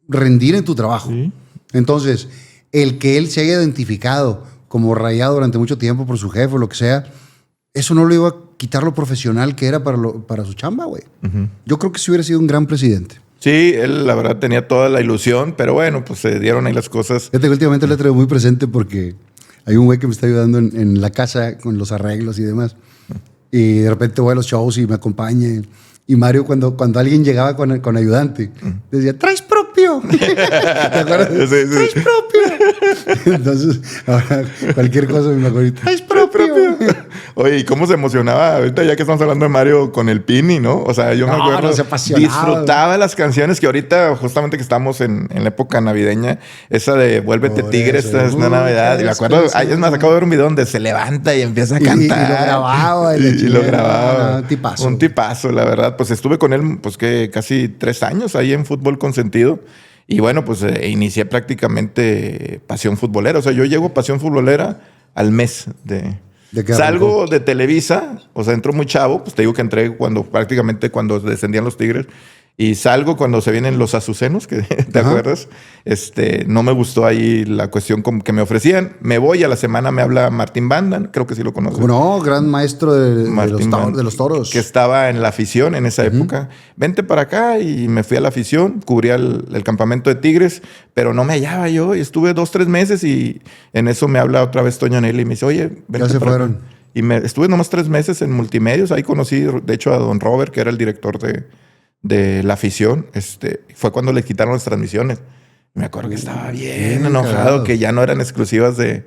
rendir en tu trabajo. Sí. Entonces, el que él se haya identificado como rayado durante mucho tiempo por su jefe o lo que sea, eso no le iba a quitar lo profesional que era para su chamba, güey. Yo creo que sí hubiera sido un gran presidente. Sí, él la verdad tenía toda la ilusión, pero bueno, pues se dieron ahí las cosas. Fíjate que últimamente le traigo muy presente porque hay un güey que me está ayudando en la casa con los arreglos y demás. Y de repente voy a los shows y me acompaña. Y Mario, cuando alguien llegaba con ayudante, decía, ¿traes propio? ¿Te acuerdas? Sí, sí. ¿Traes propio? Entonces, ahora cualquier cosa me acuerdo, ¿traes propio? Oye, ¿y cómo se emocionaba ahorita ya que estamos hablando de Mario con el Pini, no? O sea, yo me acuerdo, se apasionaba. disfrutaba las canciones que ahorita, justamente que estamos en la época navideña, esa de Vuélvete Por Tigre, eso, esta es una Navidad. Y me acuerdo, es más, acabo de ver un video donde se levanta y empieza a cantar. Y lo grababa. Y lo grababa. Un tipazo. Un tipazo, la verdad. Pues estuve con él, pues que casi 3 años ahí en Fútbol Consentido. Y bueno, pues inicié prácticamente Pasión Futbolera. O sea, yo llego a Pasión Futbolera al mes de... ¿De qué Salgo arrancó? de Televisa, o sea, entro muy chavo, pues te digo que entré prácticamente cuando descendían los Tigres. Y salgo cuando se vienen los Azucenos, que te Ajá. acuerdas. No me gustó ahí la cuestión que me ofrecían. Me voy, a la semana me habla Martín Bandan, creo que sí lo conoces. ¿Cómo no? Gran maestro Martín Bandan, de los toros. que estaba en la afición en esa época. Vente para acá y me fui a la afición, cubría el campamento de Tigres, pero no me hallaba yo. Y estuve 2-3 meses y en eso me habla otra vez Toño Nelly y me dice, oye, vente Ya se para acá. fueron. Y estuve nomás 3 meses en multimedios. Ahí conocí, de hecho, a don Robert, que era el director de la afición. Fue cuando le quitaron las transmisiones. Me acuerdo que estaba bien enojado, cagado. que ya no eran exclusivas de...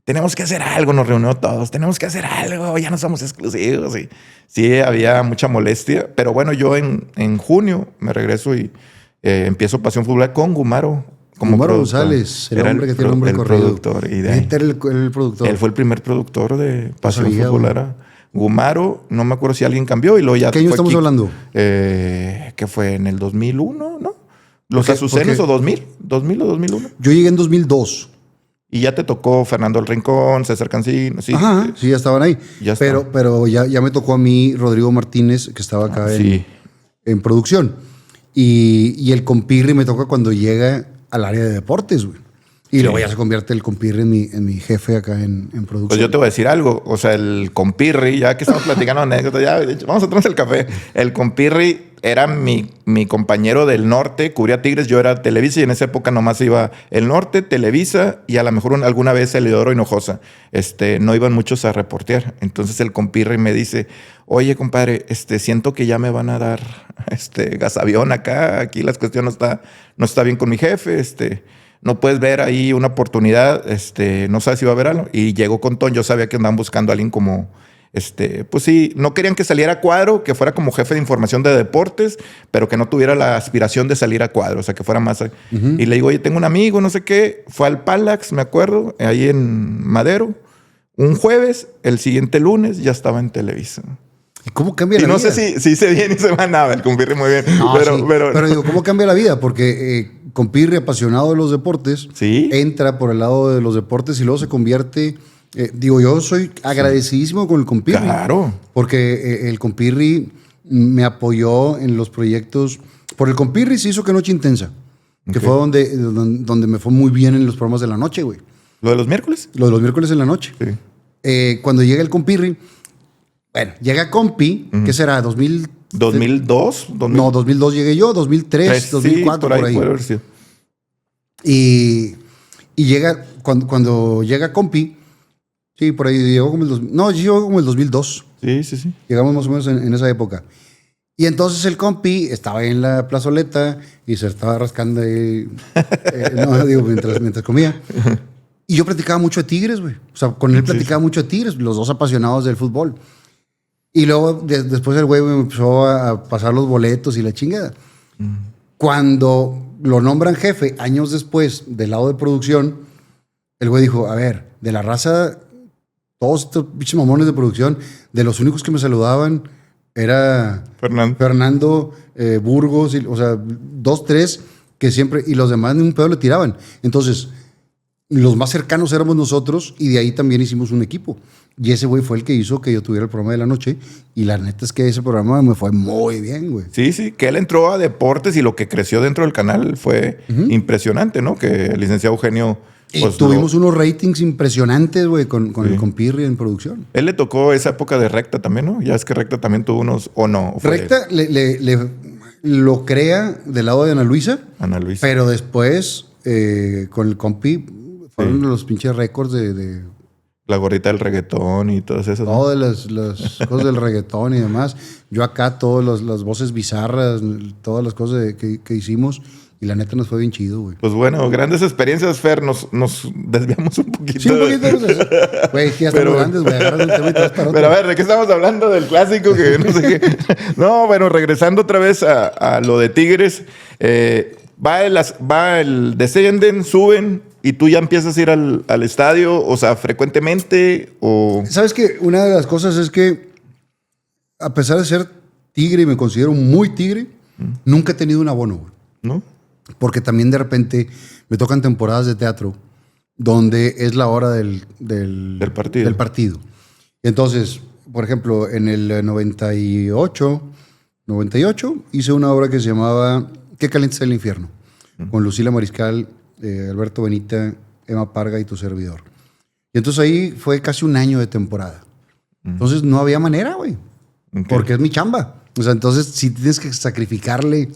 Tenemos que hacer algo, nos reunió todos. Tenemos que hacer algo, ya no somos exclusivos. Y sí, había mucha molestia. Pero bueno, yo en junio me regreso y empiezo Pasión Futbolera con Gumaro. Como Gumaro productor. González, el Era hombre que tiene el nombre el corrido. productor. Y de ahí, Este era el productor. él fue el primer productor de Pasión sabía, Futbolera. Gumaro, no me acuerdo si alguien cambió y luego ya... ¿Qué año fue estamos hablando? Que fue en el 2001, ¿no? Los Porque- Azucenos porque- o 2000 o 2001. Yo llegué en 2002. Y ya te tocó Fernando el Rincón, César Cancino, sí. Ajá, sí, ya estaban ahí. Ya pero ya me tocó a mí Rodrigo Martínez, que estaba acá Sí. en producción. Y el compirri me toca cuando llega al área de deportes, güey. Y Sí. luego ya se convierte el compirri en mi jefe acá en producción. Pues yo te voy a decir algo. O sea, el compirri, ya que estamos platicando anécdotas, ya de hecho, vamos a tomarnos el café. El compirri era mi compañero del norte, cubría Tigres, yo era Televisa y en esa época nomás iba el norte, Televisa y a lo mejor alguna vez Eleodoro Hinojosa. No iban muchos a reportear. Entonces el compirri me dice, oye, compadre, siento que ya me van a dar gasavión acá. Aquí la cuestión no está bien con mi jefe, no puedes ver ahí una oportunidad, no sabes si va a haber algo. Y llegó con Ton, yo sabía que andaban buscando a alguien como, pues sí, no querían que saliera a cuadro, que fuera como jefe de información de deportes, pero que no tuviera la aspiración de salir a cuadro, o sea, que fuera más... Y le digo, oye, tengo un amigo, no sé qué, fue al Palax, me acuerdo, ahí en Madero, un jueves, el siguiente lunes ya estaba en Televisa. ¿Y cómo cambia Y la no vida? sé si hice bien y se mandaba, el compirri muy bien, No, pero, sí. pero Pero digo, ¿cómo cambia la vida? Porque compirri, apasionado de los deportes, Sí. entra por el lado de los deportes y luego se convierte... yo soy agradecidísimo con el compirri. Claro. Porque el compirri me apoyó en los proyectos. Por el compirri se hizo Que Noche Intensa, que Ok. fue donde me fue muy bien en los programas de la noche, güey. ¿Lo de los miércoles? Lo de los miércoles en la noche. Sí. Cuando llega el compirri, bueno, llega Compi, ¿qué será? 2000... 2002, No, 2002 llegué yo, 2003, 2004, sí, por ahí. puede haber sido. Y llega, cuando llega Compi, sí, por ahí llegó como llegó como el 2002. Sí, sí, sí. Llegamos más o menos en esa época. Y entonces el Compi estaba ahí en la plazoleta y se estaba rascando ahí, mientras comía. Y yo platicaba mucho de Tigres, güey. O sea, con él platicaba mucho de Tigres, los dos apasionados del fútbol. Y luego, después el güey me empezó a pasar los boletos y la chingada. Cuando lo nombran jefe, años después, del lado de producción, el güey dijo, a ver, de la raza, todos estos pinches mamones de producción, de los únicos que me saludaban era Fernando Burgos, o sea, 2, 3, que siempre, y los demás ni un pedo le tiraban. Entonces, los más cercanos éramos nosotros y de ahí también hicimos un equipo. Y ese güey fue el que hizo que yo tuviera el programa de la noche. Y la neta es que ese programa me fue muy bien, güey. Sí, sí, que él entró a deportes y lo que creció dentro del canal fue impresionante, ¿no? Que el licenciado Eugenio... Y tuvimos unos ratings impresionantes, güey, con el compirri en producción. Él le tocó esa época de Recta también, ¿no? Ya es que Recta también tuvo unos... ¿O no? Recta lo crea del lado de Ana Luisa. Ana Luisa. Pero después, con el compi, fueron los pinches récords de la gordita del reggaetón y todas esas. Todas las cosas del reggaetón y demás. Yo acá, todas las voces bizarras, todas las cosas que hicimos. Y la neta nos fue bien chido, güey. Pues bueno, grandes experiencias, Fer. Nos desviamos un poquito. Sí, un poquito. Güey, ya estamos grandes, güey. Agarras un tema y te vas para otro. Pero a ver, ¿de qué estamos hablando? Del clásico que no sé qué. No, bueno, regresando otra vez a lo de Tigres. Descienden, suben y tú ya empiezas a ir al estadio, o sea, frecuentemente o... ¿Sabes qué? Una de las cosas es que, a pesar de ser tigre y me considero muy tigre, nunca he tenido un abono, güey. ¿No? Porque también de repente me tocan temporadas de teatro donde es la hora del partido. Entonces, por ejemplo, en el 98 hice una obra que se llamaba ¿Qué caliente es el infierno? Con Lucila Mariscal, Alberto Benita, Emma Parga y tu servidor. Y entonces ahí fue casi un año de temporada. Entonces no había manera, güey. Okay. Porque es mi chamba. O sea, entonces sí tienes que sacrificarle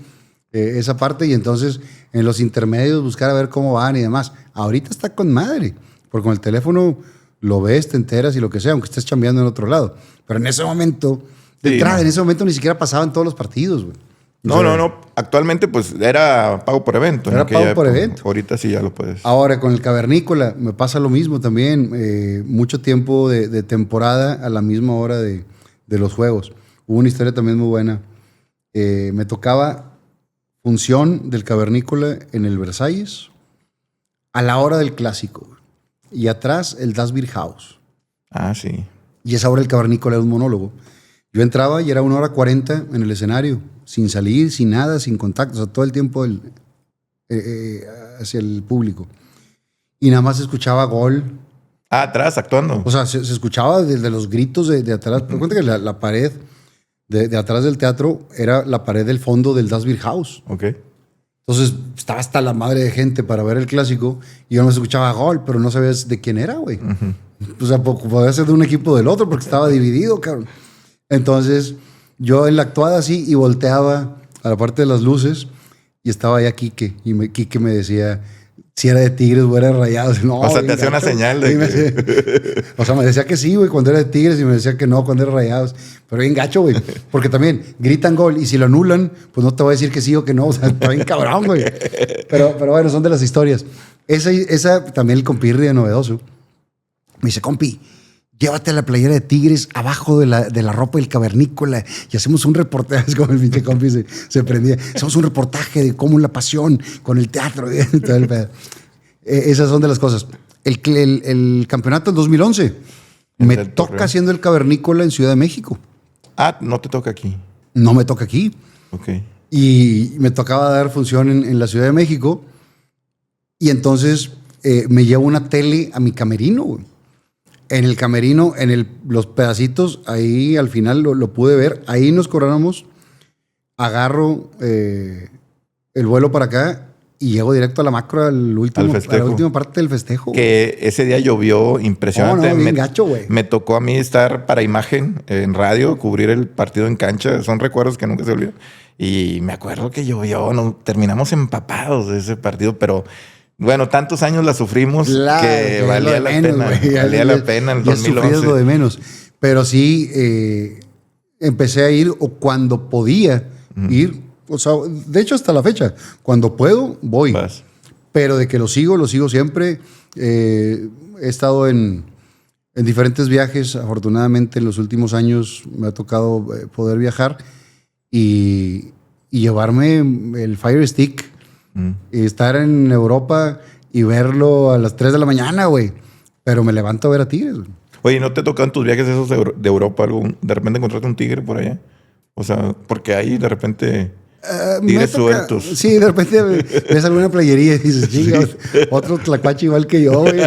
esa parte y entonces en los intermedios buscar a ver cómo van y demás. Ahorita está con madre, porque con el teléfono lo ves, te enteras y lo que sea, aunque estés chambeando en otro lado. Pero en ese momento, en ese momento ni siquiera pasaban todos los partidos, güey. No. Actualmente, pues, era pago por evento. Era pago por evento. Ahorita sí ya lo puedes. Ahora, con el Cavernícola me pasa lo mismo también. Mucho tiempo de temporada a la misma hora de los juegos. Hubo una historia también muy buena. Me tocaba función del Cavernícola en el Versalles a la hora del clásico. Y atrás el Das Beer House. Ah, sí. Y esa hora el Cavernícola era un monólogo. Yo entraba y era 1:40 en el escenario, sin salir, sin nada, sin contacto, o sea, todo el tiempo hacia el público. Y nada más se escuchaba gol. Ah, atrás, actuando. O sea, se escuchaba desde los gritos de atrás. Pero cuenta que la pared de atrás del teatro era la pared del fondo del Das Beer House. Ok. Entonces estaba hasta la madre de gente para ver el clásico y yo no me escuchaba gol, pero no sabías de quién era, güey. O sea, podía ser de un equipo o del otro porque estaba dividido, cabrón. Entonces, yo en la actuada así y volteaba a la parte de las luces y estaba allá Quique. Y Quique me decía si era de Tigres o era de Rayados. No, o sea, te hacía una señal de que... O sea, me decía que sí, güey, cuando era de Tigres y me decía que no, cuando era Rayados. Pero bien gacho, güey. Porque también gritan gol y si lo anulan, pues no te voy a decir que sí o que no. O sea, está bien cabrón, güey. Pero bueno, son de las historias. Esa también el compirri de Novedoso. Me dice, compi, llévate la playera de Tigres abajo de la ropa del Cavernícola y hacemos un reportaje. Es como el pinche compi se prendía. Hacemos un reportaje de cómo la pasión con el teatro. Todo el pedo. Esas son de las cosas. El campeonato del 2011 me toca haciendo el Cavernícola en Ciudad de México. Ah, no te toca aquí. No me toca aquí. Ok. Y me tocaba dar función en la Ciudad de México y entonces me llevo una tele a mi camerino, güey. En el camerino, los pedacitos, ahí al final lo pude ver. Ahí nos coronamos. Agarro el vuelo para acá y llego directo a la macro, a la última parte del festejo. Que ese día llovió impresionante. No, bien gacho, güey. Me tocó a mí estar para imagen en radio, cubrir el partido en cancha. Son recuerdos que nunca se olvidan. Y me acuerdo que llovió. Terminamos empapados de ese partido, pero... Bueno, tantos años la sufrimos que valía la pena. Valía la pena en el 2011. Lo de menos. Pero sí, empecé a ir o cuando podía ir. O sea, de hecho, hasta la fecha. Cuando puedo, voy. Vas. Pero de que lo sigo siempre. He estado en diferentes viajes. Afortunadamente, en los últimos años me ha tocado poder viajar y llevarme el Fire Stick. Y estar en Europa y verlo a las 3 de la mañana, güey. Pero me levanto a ver a Tigres, güey. Oye, ¿no te tocan tus viajes esos de Europa? De repente encontraste un tigre por allá. O sea, porque ahí de repente... Tigres sueltos. Sí, de repente ves alguna playería y dices, chinga, otro tlacuache igual que yo, güey.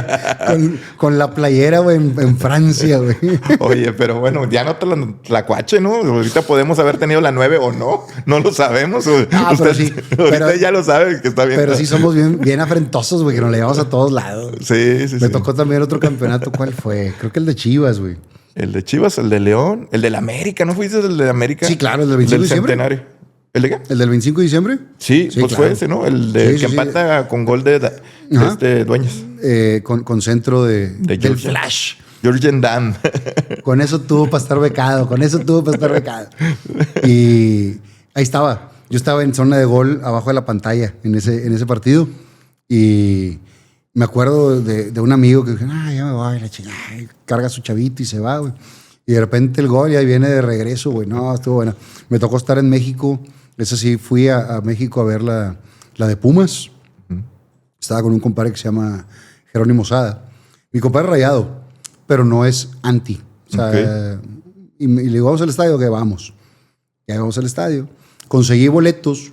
Con la playera, güey, en Francia, güey. Oye, pero bueno, ya no tlacuache, ¿no? Ahorita podemos haber tenido la 9 o no. No lo sabemos. Pero sí. Usted ya lo sabe que está bien. Pero sí somos bien afrentosos, güey, que nos la llevamos a todos lados. Sí. Me tocó también otro campeonato. ¿Cuál fue? Creo que el de Chivas, güey. El de Chivas, el de León, el de la América. ¿No fuiste el de la América? Sí, claro, el del 25 de diciembre. Centenario. ¿El de qué? ¿El del 25 de diciembre? Sí, pues claro. Fue ese, ¿no? El de que empata con gol de Dueñas. Con centro del Flash. Jürgen Damm. Con eso tuvo para estar becado. Y ahí estaba. Yo estaba en zona de gol abajo de la pantalla en ese partido. Y me acuerdo de un amigo que dijo, ya me voy, la chingada. Carga su chavito y se va, güey. Y de repente el gol y ahí viene de regreso, güey. No, estuvo bueno. Me tocó estar en México. Eso sí, fui a México a ver la de Pumas. Estaba con un compadre que se llama Jerónimo Sada. Mi compadre rayado, pero no es anti. O sea, y le digo, ¿vamos al estadio? Que vamos. Ya vamos al estadio. Conseguí boletos,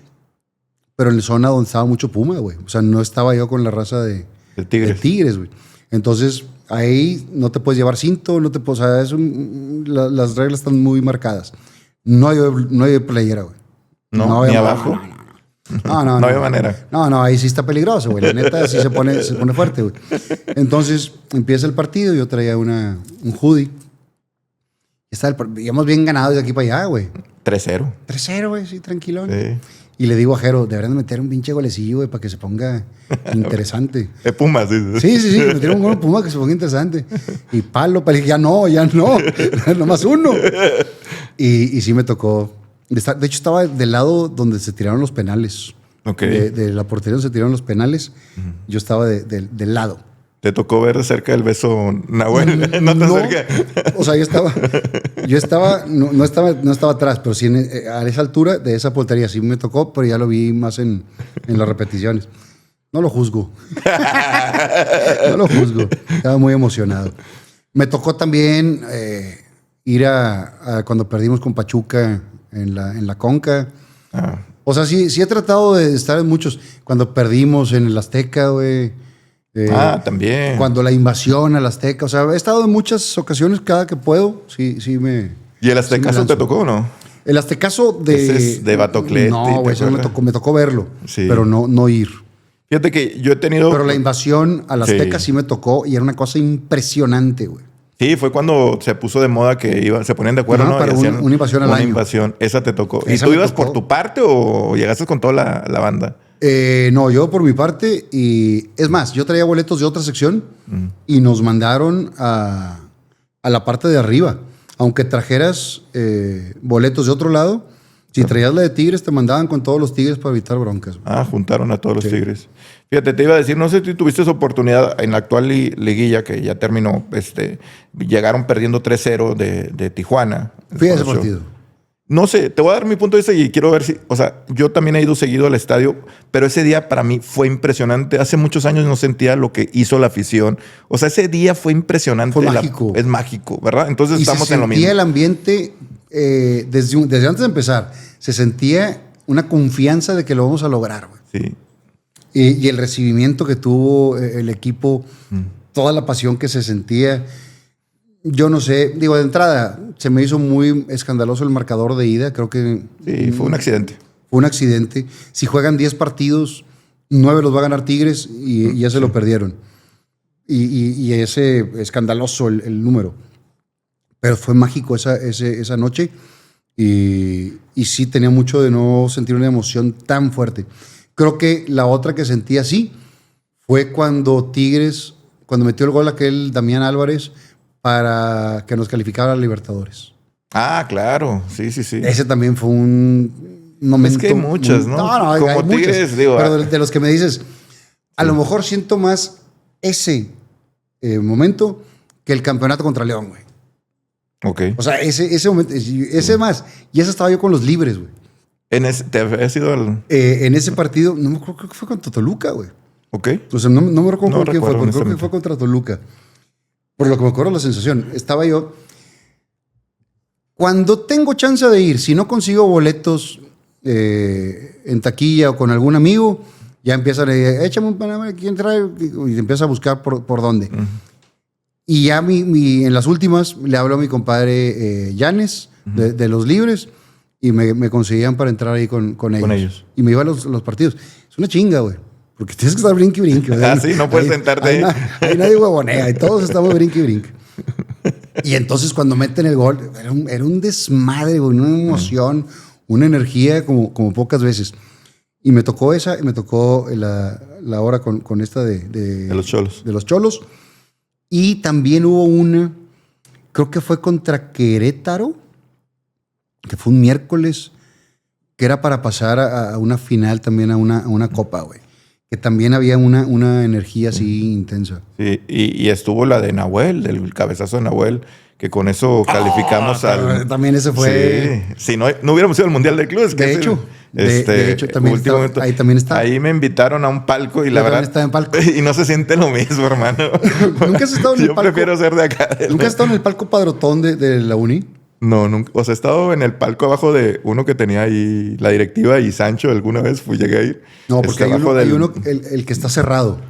pero en la zona donde estaba mucho Puma, güey. O sea, no estaba yo con la raza de Tigres, güey. Entonces, ahí no te puedes llevar cinto, no te puedes... O sea, las reglas están muy marcadas. No hay playera, güey. No, ni abajo. No había manera. No, ahí sí está peligroso, güey. La neta sí se pone fuerte, güey. Entonces empieza el partido. Yo traía un hoodie. Íbamos bien ganados de aquí para allá, güey. 3-0. 3-0, güey, sí, tranquilón. Sí. Y le digo a Jero, deberían de meter un pinche golecillo, güey, para que se ponga interesante. De Pumas, sí. Sí, metieron un gol de Puma que se ponga interesante. Y palo, ya no. Nomás uno. Y sí me tocó. De hecho, estaba del lado donde se tiraron los penales. Ok. De la portería donde se tiraron los penales. Yo estaba del lado. ¿Te tocó ver de cerca el beso Nahuel? No te acerca. O sea, yo estaba, no estaba atrás, pero sí a esa altura de esa portería sí me tocó, pero ya lo vi más en las repeticiones. No lo juzgo. Estaba muy emocionado. Me tocó también ir a cuando perdimos con Pachuca en la Conca. O sea, sí he tratado de estar en muchos. Cuando perdimos en el Azteca, güey. También. Cuando la invasión al Azteca. O sea, he estado en muchas ocasiones cada que puedo. Sí me... ¿Y el Aztecaso te tocó o no? El Aztecaso Ese es de Batocleti. No, güey, eso me tocó verlo. Sí. Pero no ir. Fíjate que yo he tenido... Pero la invasión al Azteca sí me tocó y era una cosa impresionante, güey. Sí, fue cuando se puso de moda que se ponían de acuerdo, ¿no? Para una invasión al año. Una invasión. Esa te tocó. Esa ¿Y tú ibas por tu parte o llegaste con toda la banda? No, yo por mi parte. Y es más, yo traía boletos de otra sección y nos mandaron a la parte de arriba. Aunque trajeras boletos de otro lado, si traías la de Tigres, te mandaban con todos los Tigres para evitar broncas. Juntaron a todos los Tigres. Fíjate, te iba a decir, no sé si tuviste esa oportunidad en la actual liguilla que ya terminó. Llegaron perdiendo 3-0 de Tijuana. Fui a ese partido. No sé, te voy a dar mi punto de vista y quiero ver si... O sea, yo también he ido seguido al estadio, pero ese día para mí fue impresionante. Hace muchos años no sentía lo que hizo la afición. O sea, ese día fue impresionante. Fue mágico. Es mágico, ¿verdad? Entonces estamos en lo mismo. Se sentía el ambiente desde antes de empezar. Se sentía una confianza de que lo vamos a lograr, güey. Sí. Y el recibimiento que tuvo el equipo, toda la pasión que se sentía... Yo no sé, digo, de entrada, se me hizo muy escandaloso el marcador de ida. Creo que... Sí, fue un accidente. Fue un accidente. Si juegan 10 partidos, 9 los va a ganar Tigres y ya se lo perdieron. Y ese escandaloso el número. Pero fue mágico esa noche y sí tenía mucho de no sentir una emoción tan fuerte. Creo que la otra que sentí así fue cuando Tigres, cuando metió el gol aquel Damián Álvarez, para que nos calificara a Libertadores. Claro. Sí. Ese también fue un momento... Es que hay muchas, ¿no? No, como hay Tigres, muchas, digo... Pero de los que me dices, a lo mejor siento más ese momento que el campeonato contra León, güey. Ok. O sea, ese momento, ese más. Y ese estaba yo con los libres, güey. ¿Te había sido el...? En ese partido, no me acuerdo, creo que fue contra Toluca, güey. Ok. O sea, no me recuerdo quién fue, pero creo que honestamente. fue contra Toluca. Por lo que me acuerdo la sensación, estaba yo... Cuando tengo chance de ir, si no consigo boletos, en taquilla o con algún amigo, ya empiezan a decir, échame un Panamá, ¿quién trae? Y empieza a buscar por dónde. Y ya en las últimas le hablo a mi compadre Yanes, de Los Libres, y me conseguían para entrar ahí con ellos. Y me iba a los partidos. Es una chinga, güey. Porque tienes que estar brinque y brinque. Sí, no puedes sentarte. Ahí nadie huevonea, y todos estamos brinque y brinque. Y entonces cuando meten el gol, era un desmadre, güey, una emoción, una energía como pocas veces. Y me tocó esa, y me tocó la hora con esta de los Cholos. De los Cholos. Y también hubo una, creo que fue contra Querétaro, que fue un miércoles, que era para pasar a una final también, a una copa, güey. Que también había una energía así intensa. Sí, y estuvo la de Nahuel, del cabezazo de Nahuel, que con eso calificamos al... También ese fue... Sí, si no hubiéramos ido al Mundial de Clubes. De hecho, también ahí también está. Ahí me invitaron a un palco y la verdad... Estaba en palco. Y no se siente lo mismo, hermano. ¿Nunca has estado en el palco? Yo prefiero ser de acá. ¿Nunca has estado en el palco Padrotón de la uni? No, nunca. O sea, he estado en el palco abajo de uno que tenía ahí la directiva y Sancho alguna vez llegué a ir. No, porque hay uno el que está cerrado.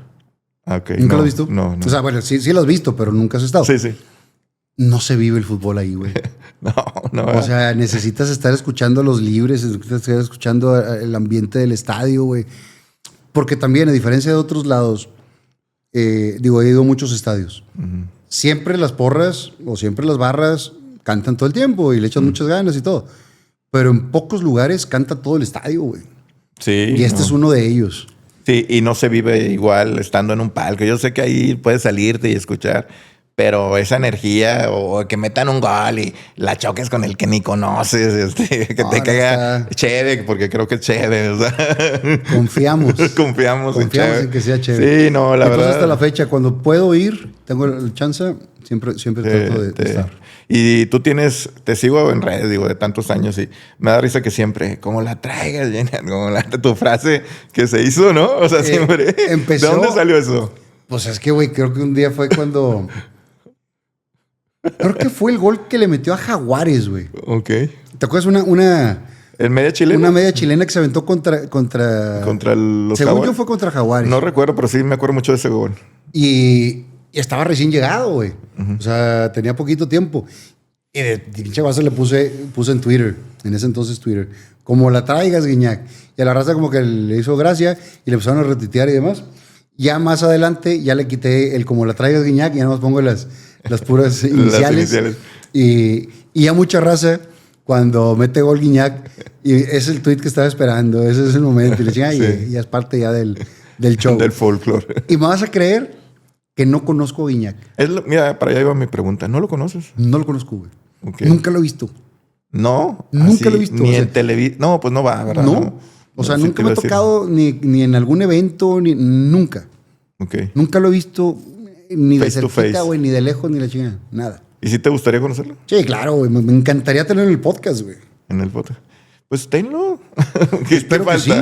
Okay, ¿Nunca lo has visto? No. O sea, bueno, sí lo has visto, pero nunca has estado. Sí. No se vive el fútbol ahí, güey. No. O sea, necesitas estar escuchando a los libres, necesitas estar escuchando el ambiente del estadio, güey. Porque también, a diferencia de otros lados, he ido a muchos estadios. Siempre las porras o siempre las barras cantan todo el tiempo y le echan muchas ganas y todo. Pero en pocos lugares canta todo el estadio, güey. Sí. Y este es uno de ellos. Sí, y no se vive igual estando en un palco. Yo sé que ahí puedes salirte y escuchar, pero esa energía o que metan un gol y la choques con el que ni conoces, que te caiga chévere, porque creo que es chévere. O sea. Confiamos en en que sea chévere. Sí, no, la verdad. Hasta la fecha, cuando puedo ir, tengo la chance, siempre trato de estar. Y tú te sigo en redes, de tantos años y me da risa que siempre, como la traigas, como tu frase que se hizo, ¿no? O sea, siempre. Empezó, ¿de dónde salió eso? Pues es que, güey, creo que un día fue cuando... Creo que fue el gol que le metió a Jaguares, güey. Ok. ¿Te acuerdas una ¿El media chilena? Una media chilena que se aventó contra los según Jaguares. Yo fue contra Jaguares. No recuerdo, pero sí me acuerdo mucho de ese gol. Y estaba recién llegado, güey. O sea, tenía poquito tiempo. Y de pinche base le puse en Twitter, en ese entonces Twitter, como la traigas, Guiñac. Y a la raza como que le hizo gracia y le empezaron a retuitear y demás. Ya más adelante ya le quité el como la traigas, Guiñac, y ya nomás pongo las puras iniciales. Las iniciales. Y ya mucha raza, cuando mete gol Guiñac, y es el tweet que estaba esperando, ese es el momento. Y le decía, y ya es parte ya del show. Del folclore. Y me vas a creer que no conozco a Guiñac. Mira, para allá iba mi pregunta. ¿No lo conoces? No lo conozco, güey. Okay. Nunca lo he visto. ¿No? Nunca lo he visto. Ni en televisión. No, pues no va, ¿verdad? No. O sea, nunca me ha tocado ni en algún evento, nunca. Okay. Nunca lo he visto ni face de cerquita, güey, ni de lejos, ni la chingada. Nada. ¿Y si te gustaría conocerlo? Sí, claro, güey. Me encantaría tenerlo en el podcast, güey. En el podcast. Pues tenlo. Espero que sí.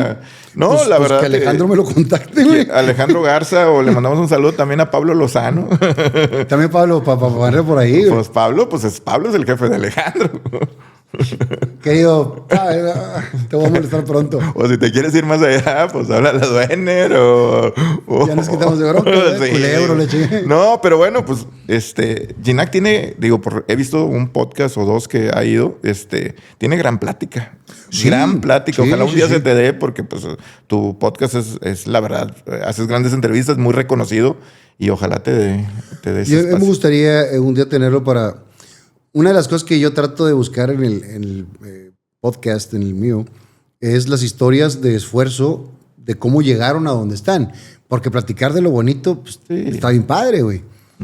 No, pues, la verdad. Que Alejandro me lo contacte, güey. Alejandro Garza, o le mandamos un saludo también a Pablo Lozano. También Pablo, para por ahí, güey. Pues Pablo es el jefe de Alejandro. Querido, te voy a molestar pronto. O si te quieres ir más allá, pues habla a la Duener o... Ya nos quitamos de bronca, sí. Culebro, le chingué. No, pero bueno, pues Ginac tiene, he visto un podcast o dos que ha ido, tiene gran plática. Sí, gran plática. sí, Ojalá un sí, día sí. se te dé, porque pues tu podcast es la verdad, haces grandes entrevistas, muy reconocido, y ojalá te dé ese Yo me espacio. gustaría un día tenerlo para... Una de las cosas que yo trato de buscar en el podcast, en el mío, es las historias de esfuerzo de cómo llegaron a donde están. Porque platicar de lo bonito pues, Sí. está bien padre, güey.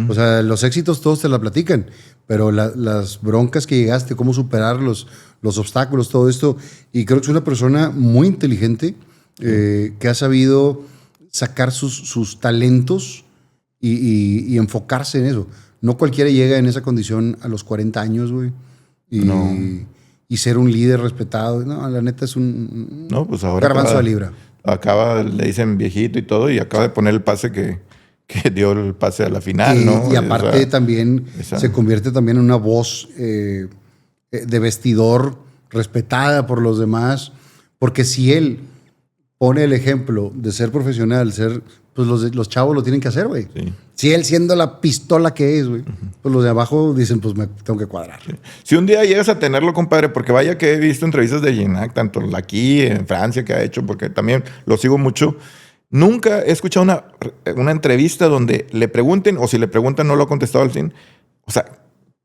O sea, los éxitos todos te la platican, pero las broncas que llegaste, cómo superar los obstáculos, todo esto. Y creo que es una persona muy inteligente que ha sabido sacar sus talentos y enfocarse en eso. No cualquiera llega en esa condición a los 40 años, güey. Y ser un líder respetado. No, la neta es un No, pues ahora garbanzo de libra. Le dicen viejito y todo, y acaba de poner el pase que dio el pase a la final, ¿no? Y aparte o sea, también se convierte también en una voz de vestidor respetada por los demás, Porque si él pone el ejemplo de ser profesional, pues los chavos lo tienen que hacer, güey. Sí. Si él siendo la pistola que es, güey, pues los de abajo dicen, pues me tengo que cuadrar. Sí. Si un día llegas a tenerlo, compadre, porque vaya que he visto entrevistas de Gignac, tanto aquí en Francia que ha hecho, porque también lo sigo mucho. Nunca he escuchado una entrevista donde le pregunten, o si le preguntan no lo ha contestado al fin. O sea,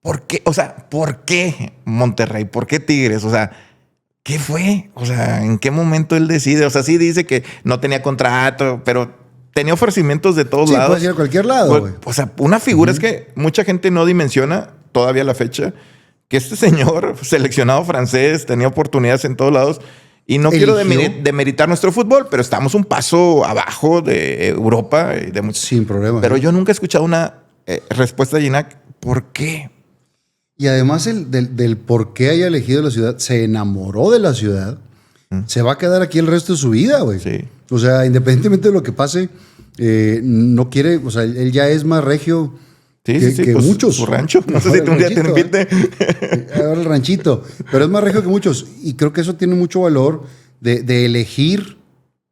¿por qué? O sea, ¿por qué Monterrey? ¿Por qué Tigres? O sea, ¿qué fue? O sea, ¿en qué momento él decide? O sea, sí dice que no tenía contrato, pero tenía ofrecimientos de todos lados. Sí, puede ir a cualquier lado, güey. O sea, una figura es que mucha gente no dimensiona todavía a la fecha que este señor, seleccionado francés, tenía oportunidades en todos lados. Y no quiero demeritar nuestro fútbol, pero estamos un paso abajo de Europa. Y de sin problema. Pero yo nunca he escuchado una respuesta de Gignac. ¿Por qué? Y además del por qué haya elegido la ciudad, se enamoró de la ciudad, se va a quedar aquí el resto de su vida, güey. Sí. O sea, independientemente de lo que pase, no quiere, o sea, él ya es más regio que pues, muchos. Su rancho, no sé si un día te invite. Ahora el ranchito, pero es más regio que muchos. Y creo que eso tiene mucho valor de elegir.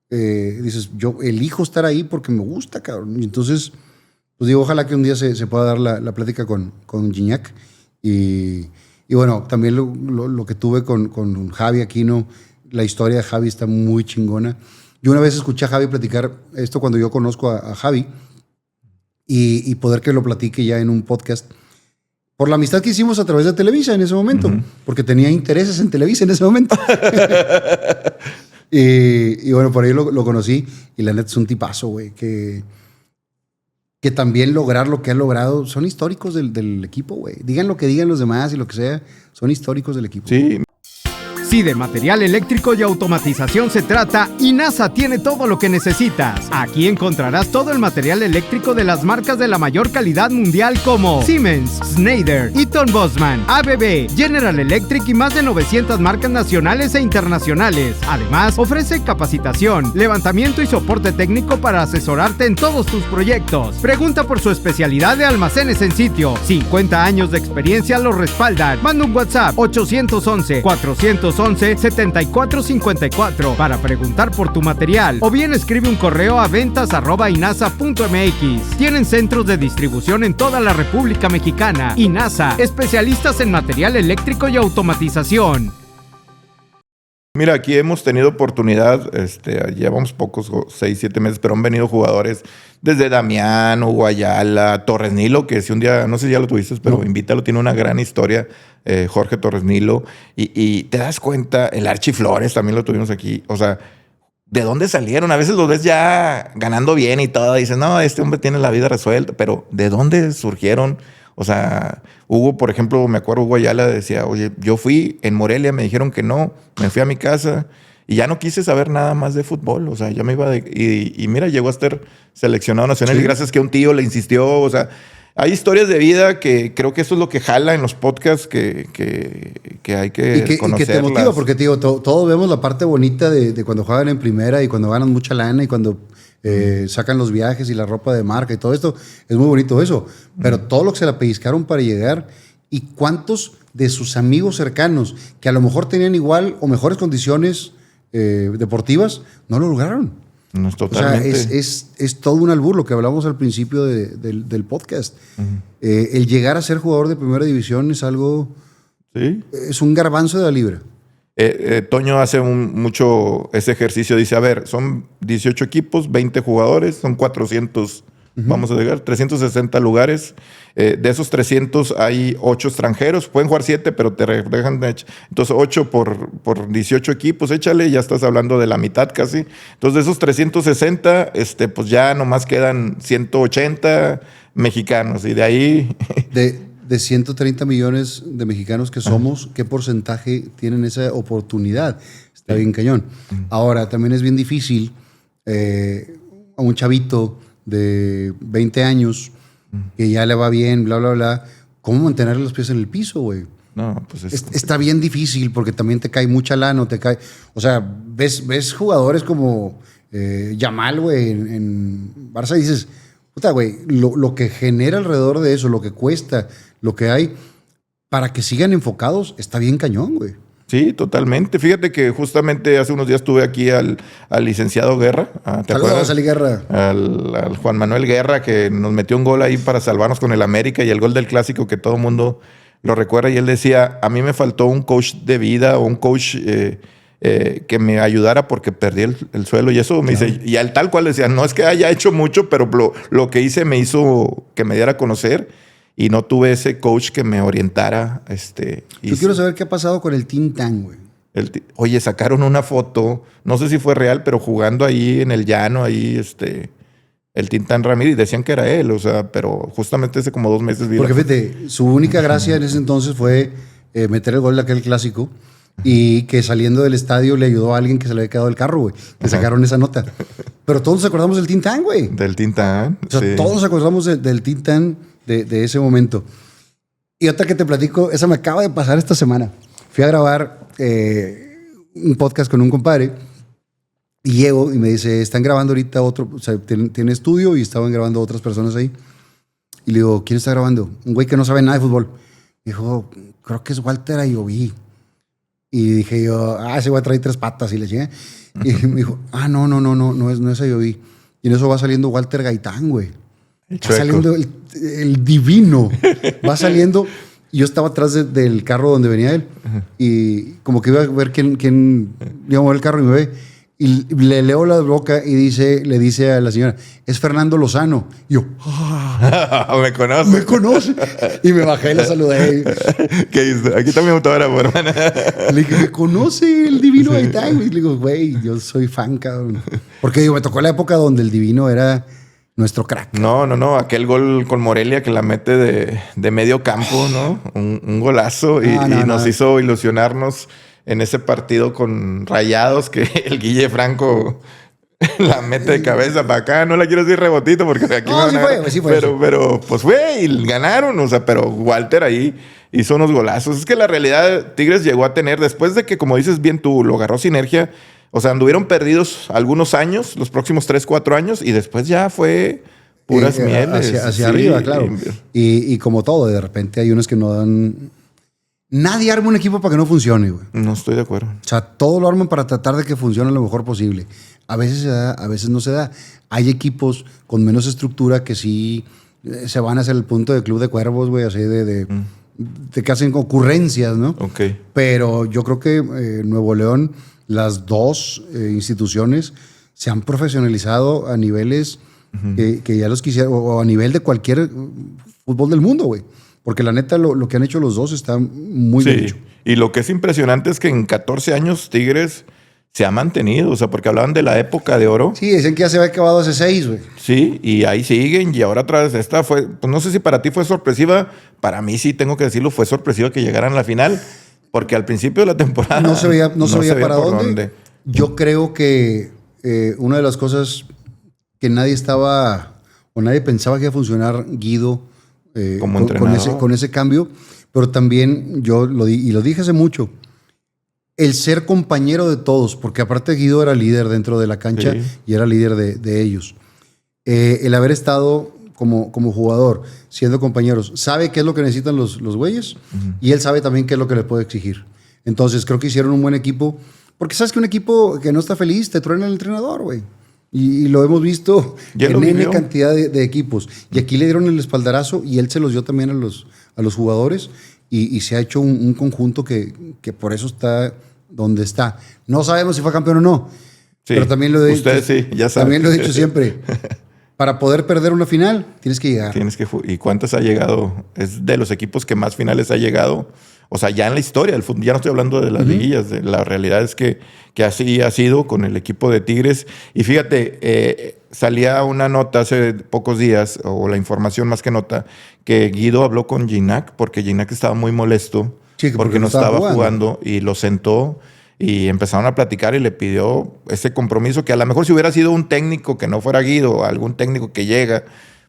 Dices, yo elijo estar ahí porque me gusta, cabrón. Y entonces, pues digo, ojalá que un día se pueda dar la plática con Gignac. Y bueno, también lo que tuve con Javi Aquino, la historia de Javi está muy chingona. Yo una vez escuché a Javi platicar esto cuando yo conozco a Javi y poder que lo platique ya en un podcast por la amistad que hicimos a través de Televisa en ese momento, porque tenía intereses en Televisa en ese momento. y bueno, por ahí lo conocí y la neta es un tipazo, güey, que también lograr lo que ha logrado son históricos del equipo, güey. Digan lo que digan los demás y lo que sea, son históricos del equipo. Sí. Si de material eléctrico y automatización se trata, INASA tiene todo lo que necesitas. Aquí encontrarás todo el material eléctrico de las marcas de la mayor calidad mundial como Siemens, Schneider, Eaton Bosman, ABB, General Electric y más de 900 marcas nacionales e internacionales. Además, ofrece capacitación, levantamiento y soporte técnico para asesorarte en todos tus proyectos. Pregunta por su especialidad de almacenes en sitio. 50 años de experiencia lo respaldan. Manda un WhatsApp 811-411-7454 para preguntar por tu material o bien escribe un correo a ventas@inasa.mx. Tienen centros de distribución en toda la República Mexicana. INASA, especialistas en material eléctrico y automatización. Mira, aquí hemos tenido oportunidad, llevamos pocos, 6, 7 meses, pero han venido jugadores desde Damián, Hugo Ayala, Torres Nilo, que si un día, no sé si ya lo tuviste, pero invítalo, tiene una gran historia, Jorge Torres Nilo, y te das cuenta, el Archie Flores también lo tuvimos aquí, o sea, ¿de dónde salieron? A veces los ves ya ganando bien y todo, dices, no, este hombre tiene la vida resuelta, pero ¿de dónde surgieron? O sea, Hugo, por ejemplo, me acuerdo, Hugo Ayala decía, oye, yo fui en Morelia, me dijeron que no, me fui a mi casa y ya no quise saber nada más de fútbol. O sea, ya me iba y mira, llegó a estar seleccionado nacional y gracias que un tío le insistió. O sea, hay historias de vida que creo que eso es lo que jala en los podcasts que hay que conocerlas. Y que te motiva, porque te digo, todos vemos la parte bonita de cuando juegan en primera y cuando ganan mucha lana y cuando sacan los viajes y la ropa de marca y todo esto. Es muy bonito eso. Pero todo lo que se la pellizcaron para llegar y cuántos de sus amigos cercanos que a lo mejor tenían igual o mejores condiciones deportivas, no lo lograron. No es totalmente. O sea, es todo un albur, lo que hablamos al principio del podcast. El llegar a ser jugador de primera división es algo... Sí. Es un garbanzo de la libra. Toño hace mucho ese ejercicio. Dice, a ver, son 18 equipos, 20 jugadores, son 400, vamos a llegar, 360 lugares. De esos 300 hay 8 extranjeros. Pueden jugar 7, pero te dejan... Entonces, 8 por 18 equipos, échale, ya estás hablando de la mitad casi. Entonces, de esos 360, pues ya nomás quedan 180 mexicanos. Y de ahí... De 130 millones de mexicanos que somos, ¿qué porcentaje tienen esa oportunidad? Está bien cañón. Ahora, también es bien difícil a un chavito de 20 años que ya le va bien, bla, bla, bla, ¿cómo mantener los pies en el piso, güey? No, pues está bien difícil porque también te cae mucha lana, o sea, ves jugadores como Yamal, güey, en Barça y dices, puta, güey, lo que genera alrededor de eso, lo que cuesta, lo que hay, para que sigan enfocados, está bien cañón, güey. Sí, totalmente. Fíjate que justamente hace unos días tuve aquí al licenciado Guerra. ¿Te acuerdas? Ali Guerra. Al Juan Manuel Guerra, que nos metió un gol ahí para salvarnos con el América y el gol del clásico que todo el mundo lo recuerda. Y él decía, a mí me faltó un coach de vida o un coach que me ayudara porque perdí el suelo. Y eso me dice, y al tal cual decía, no es que haya hecho mucho, pero lo que hice me hizo que me diera a conocer. Y no tuve ese coach que me orientara. Yo quiero saber qué ha pasado con el Tintán, güey. Oye, sacaron una foto, no sé si fue real, pero jugando ahí en el llano, ahí, el Tintán Ramírez, y decían que era él, o sea, pero justamente hace como 2 meses vi. Porque fíjate, su única gracia en ese entonces fue meter el gol de aquel clásico y que saliendo del estadio le ayudó a alguien que se le había quedado el carro, güey. Que sacaron esa nota. Pero todos nos acordamos del Tintán, güey. Del Tintán, o sea, sí. Todos nos acordamos del Tintán de ese momento. Y otra que te platico, esa me acaba de pasar esta semana. Fui a grabar un podcast con un compadre y llego y me dice, están grabando ahorita otro, o sea, tiene estudio y estaban grabando otras personas ahí. Y le digo, ¿quién está grabando? Un güey que no sabe nada de fútbol. Dijo, creo que es Walter Ayoví. Y dije yo, ese güey trae 3 patas y le llegué. Y me dijo, no es Ayoví. Y en eso va saliendo Walter Gaitán, güey. Va saliendo el divino. Va saliendo. Y yo estaba atrás del carro donde venía él. Y como que iba a ver quién iba a mover el carro y me ve. Y le leo la boca y le dice a la señora, es Fernando Lozano. Y yo, ¿me conoce? Me conoce. Y me bajé y la saludé. ¿Qué dice? Aquí está mi autógrafo, hermana. Le dije, ¿me conoce el divino Gaitán? Y le digo, güey, yo soy fan, cabrón. Porque digo, me tocó la época donde el divino era nuestro crack. No. Aquel gol con Morelia que la mete de medio campo, ¿no? Un golazo. Y nos hizo ilusionarnos en ese partido con Rayados que el Guille Franco la mete de cabeza para acá. No la quiero decir rebotito porque aquí sí fue. Pero pues fue y ganaron. O sea, pero Walter ahí hizo unos golazos. Es que la realidad Tigres llegó a tener, después de que, como dices bien tú, lo agarró Sinergia. O sea, anduvieron perdidos algunos años, los próximos 3-4 años, y después ya fue puras mieles. Hacia arriba, claro. Y como todo, de repente hay unos que no dan... Nadie arma un equipo para que no funcione, güey. No estoy de acuerdo. O sea, todo lo arman para tratar de que funcione lo mejor posible. A veces se da, a veces no se da. Hay equipos con menos estructura que sí se van hacia el punto de Club de Cuervos, güey, así de que hacen ocurrencias, ¿no? Ok. Pero yo creo que Nuevo León, las 2 instituciones se han profesionalizado a niveles que ya los quisiera, o a nivel de cualquier fútbol del mundo, güey. Porque la neta, lo que han hecho los dos está muy bien hecho. Y lo que es impresionante es que en 14 años Tigres se ha mantenido. O sea, porque hablaban de la época de oro. Sí, dicen que ya se había acabado hace 6, güey. Sí, y ahí siguen. Y ahora otra vez esta fue... Pues no sé si para ti fue sorpresiva. Para mí sí, tengo que decirlo, fue sorpresiva que llegaran a la final. Porque al principio de la temporada... No se veía para dónde. Yo creo que una de las cosas que nadie estaba... o nadie pensaba que iba a funcionar Guido... como entrenador. Con ese cambio, pero también yo lo dije hace mucho, el ser compañero de todos, porque aparte Guido era líder dentro de la cancha y era líder de ellos. El haber estado como jugador, siendo compañeros, sabe qué es lo que necesitan los güeyes y él sabe también qué es lo que le puede exigir. Entonces creo que hicieron un buen equipo, porque sabes que un equipo que no está feliz te truena el entrenador, güey. Y lo hemos visto en N cantidad de equipos. Y aquí le dieron el espaldarazo y él se los dio también a los jugadores. Y se ha hecho un conjunto que por eso está donde está. No sabemos si fue campeón o no. Sí, pero también lo he dicho. Ustedes sí, ya saben. También lo he dicho siempre. Para poder perder una final, tienes que llegar. ¿Y cuántas ha llegado? Es de los equipos que más finales ha llegado. O sea, ya en la historia del fútbol, ya no estoy hablando de las liguillas, la realidad es que así ha sido con el equipo de Tigres. Y fíjate, salía una nota hace pocos días, o la información más que nota, que Guido habló con Gignac, porque Gignac estaba muy molesto, porque no estaba jugando, y lo sentó, y empezaron a platicar y le pidió ese compromiso, que a lo mejor si hubiera sido un técnico que no fuera Guido, algún técnico que llega...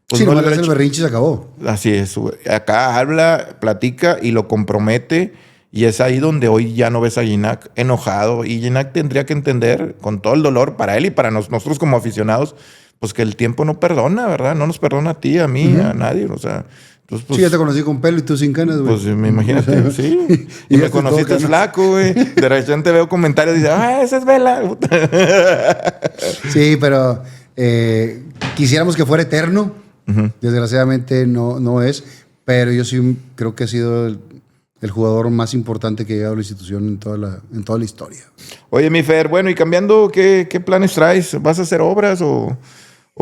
Pues sí, no le hace el berrinche y se acabó. Así es. Acá habla, platica y lo compromete. Y es ahí donde hoy ya no ves a Gignac enojado. Y Gignac tendría que entender, con todo el dolor para él y para nosotros como aficionados, pues que el tiempo no perdona, ¿verdad? No nos perdona a ti, a mí, a nadie, o sea... Entonces, pues, sí, ya te conocí con pelo y tú sin canas, güey. pues me imagínate, sí. Y me conociste flaco, güey. De repente veo comentarios y dice, esa es Vela. Sí, pero quisiéramos que fuera eterno. Desgraciadamente no es. Pero yo sí creo que ha sido el jugador más importante que ha llegado a la institución en toda la historia. Oye, mi Fer, bueno, y cambiando, ¿qué planes traes? ¿Vas a hacer obras o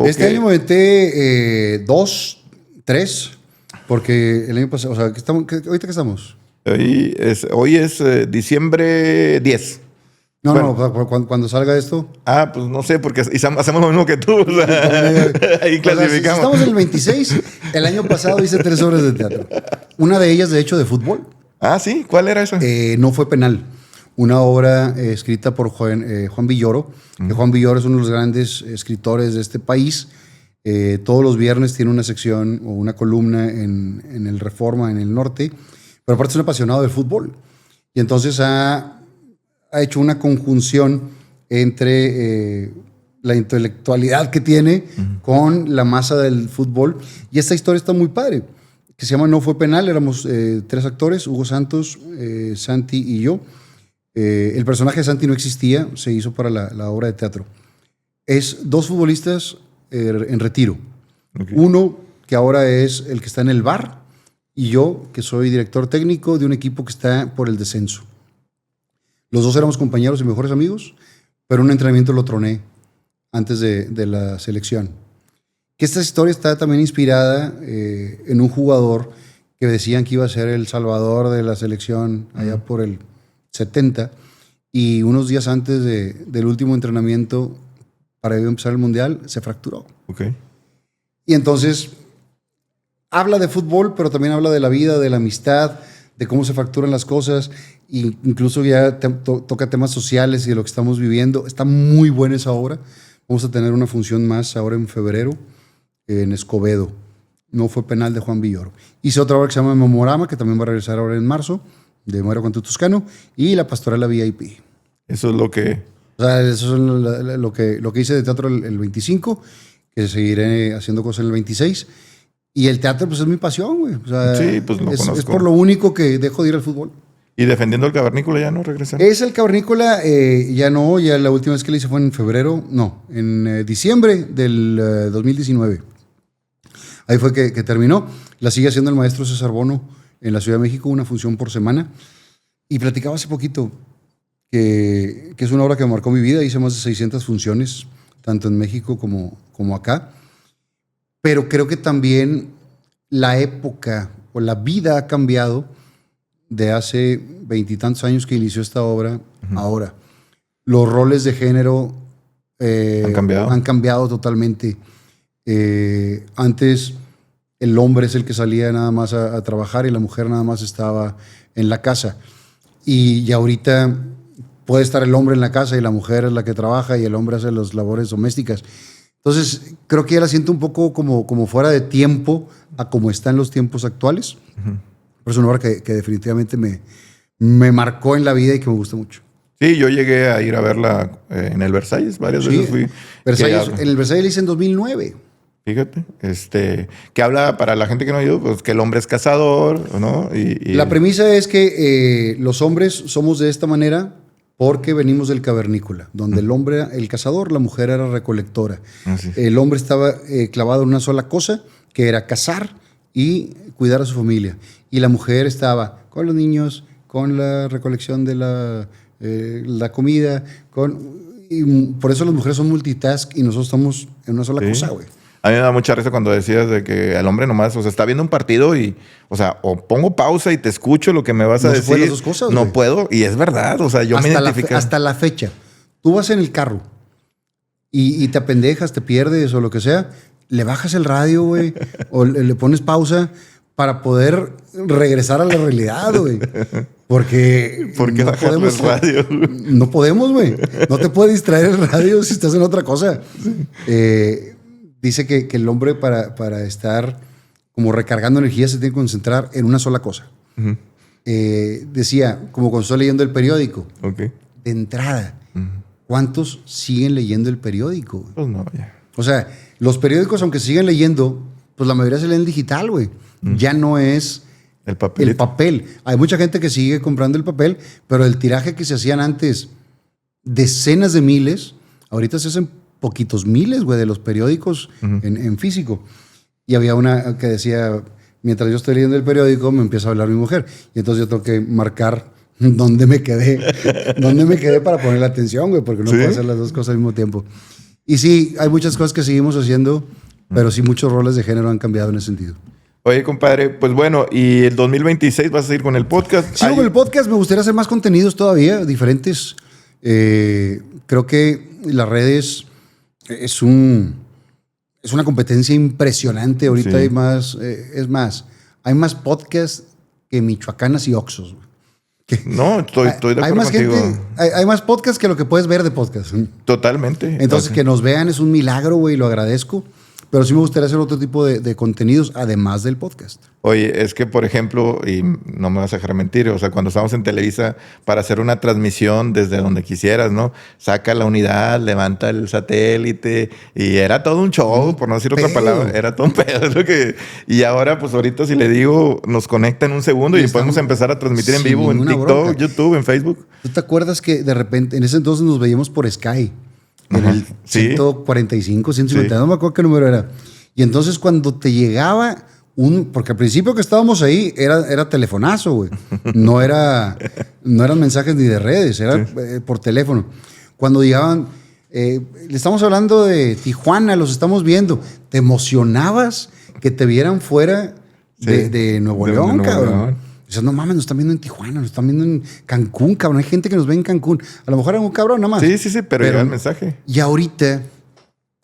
este año me aventé 2, 3. Porque el año pasado, o sea, ¿ahorita qué estamos? Hoy es diciembre 10. No, bueno. no, cuando salga esto. Pues no sé, porque hacemos lo mismo que tú. O sea, ahí clasificamos. Si estamos en el 26, el año pasado hice 3 obras de teatro. Una de ellas, de hecho, de fútbol. ¿Sí? ¿Cuál era esa? No fue penal. Una obra escrita por Juan Villoro. Que Juan Villoro es uno de los grandes escritores de este país. Todos los viernes tiene una sección o una columna en el Reforma, en el norte, pero aparte es un apasionado del fútbol. Y entonces ha hecho una conjunción entre la intelectualidad que tiene con la masa del fútbol. Y esta historia está muy padre, que se llama No fue penal. Éramos 3 actores, Hugo Santos, Santi y yo. El personaje de Santi no existía, se hizo para la obra de teatro. Es 2 futbolistas en retiro. Okay. Uno que ahora es el que está en el bar y yo que soy director técnico de un equipo que está por el descenso. Los 2 éramos compañeros y mejores amigos, pero un entrenamiento lo troné antes de la selección. Que esta historia está también inspirada en un jugador que decían que iba a ser el salvador de la selección allá por el 70 y unos días antes del último entrenamiento para empezar el Mundial, se fracturó. Okay. Y entonces habla de fútbol, pero también habla de la vida, de la amistad, de cómo se fracturan las cosas, e incluso ya toca temas sociales y de lo que estamos viviendo. Está muy buena esa obra. Vamos a tener una función más ahora en febrero en Escobedo. No fue penal de Juan Villoro. Hice otra obra que se llama Memorama, que también va a regresar ahora en marzo, de Mario Cantu Toscano, y La Pastorela VIP. Eso es lo que... O sea, eso es lo que hice de teatro el 25, que seguiré haciendo cosas en el 26. Y el teatro, pues es mi pasión, güey. O sea, sí, pues lo conozco. Es por lo único que dejo de ir al fútbol. ¿Y defendiendo el Cavernícola ya no regresaron? Es el Cavernícola, ya no, ya la última vez que le hice fue en febrero, no, en diciembre del 2019. Ahí fue que terminó. La sigue haciendo el maestro César Bono en la Ciudad de México, una función por semana. Y platicaba hace poquito que es una obra que marcó mi vida. Hice más de 600 funciones, tanto en México como acá. Pero creo que también la época o la vida ha cambiado de hace 20 y tantos años que inició esta obra. Ahora. Los roles de género han cambiado totalmente. Antes el hombre es el que salía nada más a trabajar y la mujer nada más estaba en la casa. Y ahorita puede estar el hombre en la casa y la mujer es la que trabaja y el hombre hace las labores domésticas. Entonces, creo que ya la siento un poco como fuera de tiempo a como está en los tiempos actuales. Pero es una obra que definitivamente me marcó en la vida y que me gusta mucho. Sí, yo llegué a ir a verla en el Versalles, varias veces fui. En el Versalles la hice en 2009. Fíjate, que habla para la gente que no ha ido, pues que el hombre es cazador, ¿no? La premisa es que los hombres somos de esta manera porque venimos del cavernícola, donde el hombre era el cazador, la mujer era recolectora. El hombre estaba clavado en una sola cosa, que era cazar y cuidar a su familia. Y la mujer estaba con los niños, con la recolección de la comida, y por eso las mujeres son multitask y nosotros estamos en una sola cosa, güey. A mí me da mucha risa cuando decías de que el hombre nomás, o sea, está viendo un partido y, o sea, o pongo pausa y te escucho lo que me vas a decir. Las dos cosas, no puedo, y es verdad, o sea, yo me identifico. Hasta la fecha. Tú vas en el carro y te apendejas, te pierdes o lo que sea, le bajas el radio, güey, o le pones pausa para poder regresar a la realidad, güey. Porque no podemos el radio. No podemos, güey. No te puede distraer el radio si estás en otra cosa. Dice que el hombre para estar como recargando energía se tiene que concentrar en una sola cosa. Decía, como cuando estoy leyendo el periódico, de entrada, ¿cuántos siguen leyendo el periódico? Pues no, ya. O sea, los periódicos, aunque se siguen leyendo, pues la mayoría se leen digital, güey. Ya no es El papel. Hay mucha gente que sigue comprando el papel, pero el tiraje que se hacían antes, decenas de miles, ahorita se hacen poquitos miles, güey, de los periódicos en físico. Y había una que decía, mientras yo estoy leyendo el periódico, me empieza a hablar mi mujer. Y entonces yo tengo que marcar dónde me quedé para poner la atención, güey, porque no puedo hacer las dos cosas al mismo tiempo. Y sí, hay muchas cosas que seguimos haciendo, pero sí muchos roles de género han cambiado en ese sentido. Oye, compadre, pues bueno, ¿y el 2026 vas a seguir con el podcast? Sigo con el podcast, me gustaría hacer más contenidos todavía, diferentes. Creo que las redes es una competencia impresionante. Ahorita hay más, hay más podcasts que Michoacanas y Oxxos. No, estoy de acuerdo hay más contigo. Hay más podcasts que lo que puedes ver de podcast. Totalmente. Entonces, que nos vean es un milagro, güey, lo agradezco. Pero sí me gustaría hacer otro tipo de contenidos, además del podcast. Oye, es que, por ejemplo, y no me vas a dejar mentir, o sea, cuando estábamos en Televisa para hacer una transmisión desde donde quisieras, ¿no? Saca la unidad, levanta el satélite, y era todo un show, por no decir otra palabra, era todo un pedo. Es lo que... Y ahora, pues ahorita si le digo, nos conecta en un segundo y podemos empezar a transmitir en vivo en TikTok, bronca. YouTube, en Facebook. ¿Tú te acuerdas que de repente, en ese entonces nos veíamos por Sky? En el 145, 150, no me acuerdo qué número era. Y entonces cuando te llegaba porque al principio que estábamos ahí era telefonazo, güey. No eran mensajes ni de redes, era por teléfono. Cuando llegaban, le estamos hablando de Tijuana, los estamos viendo. Te emocionabas que te vieran fuera de Nuevo León, cabrón. Dices, no mames, nos están viendo en Tijuana, nos están viendo en Cancún, cabrón. Hay gente que nos ve en Cancún. A lo mejor era un cabrón nada más. Sí, pero llega el mensaje. Y ahorita,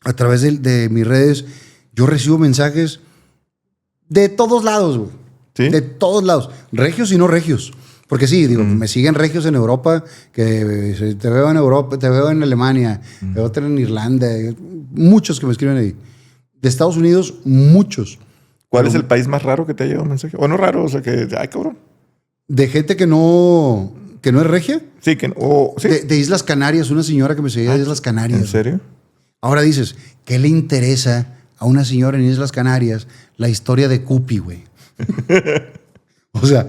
a través de mis redes, yo recibo mensajes de todos lados, güey. ¿Sí? De todos lados. Regios y no regios. Porque sí, digo, me siguen regios en Europa, que te veo en Europa, te veo en Alemania, te veo en Irlanda. Muchos que me escriben ahí. De Estados Unidos, muchos. ¿Cuál es el país más raro que te ha llegado un mensaje? O no raro, o sea que, ay, cabrón. De gente que no es regia. Sí, que no. Sí. De Islas Canarias, una señora que me seguía de Islas Canarias. ¿En serio? Ahora dices, ¿qué le interesa a una señora en Islas Canarias la historia de Cupi, güey? O sea,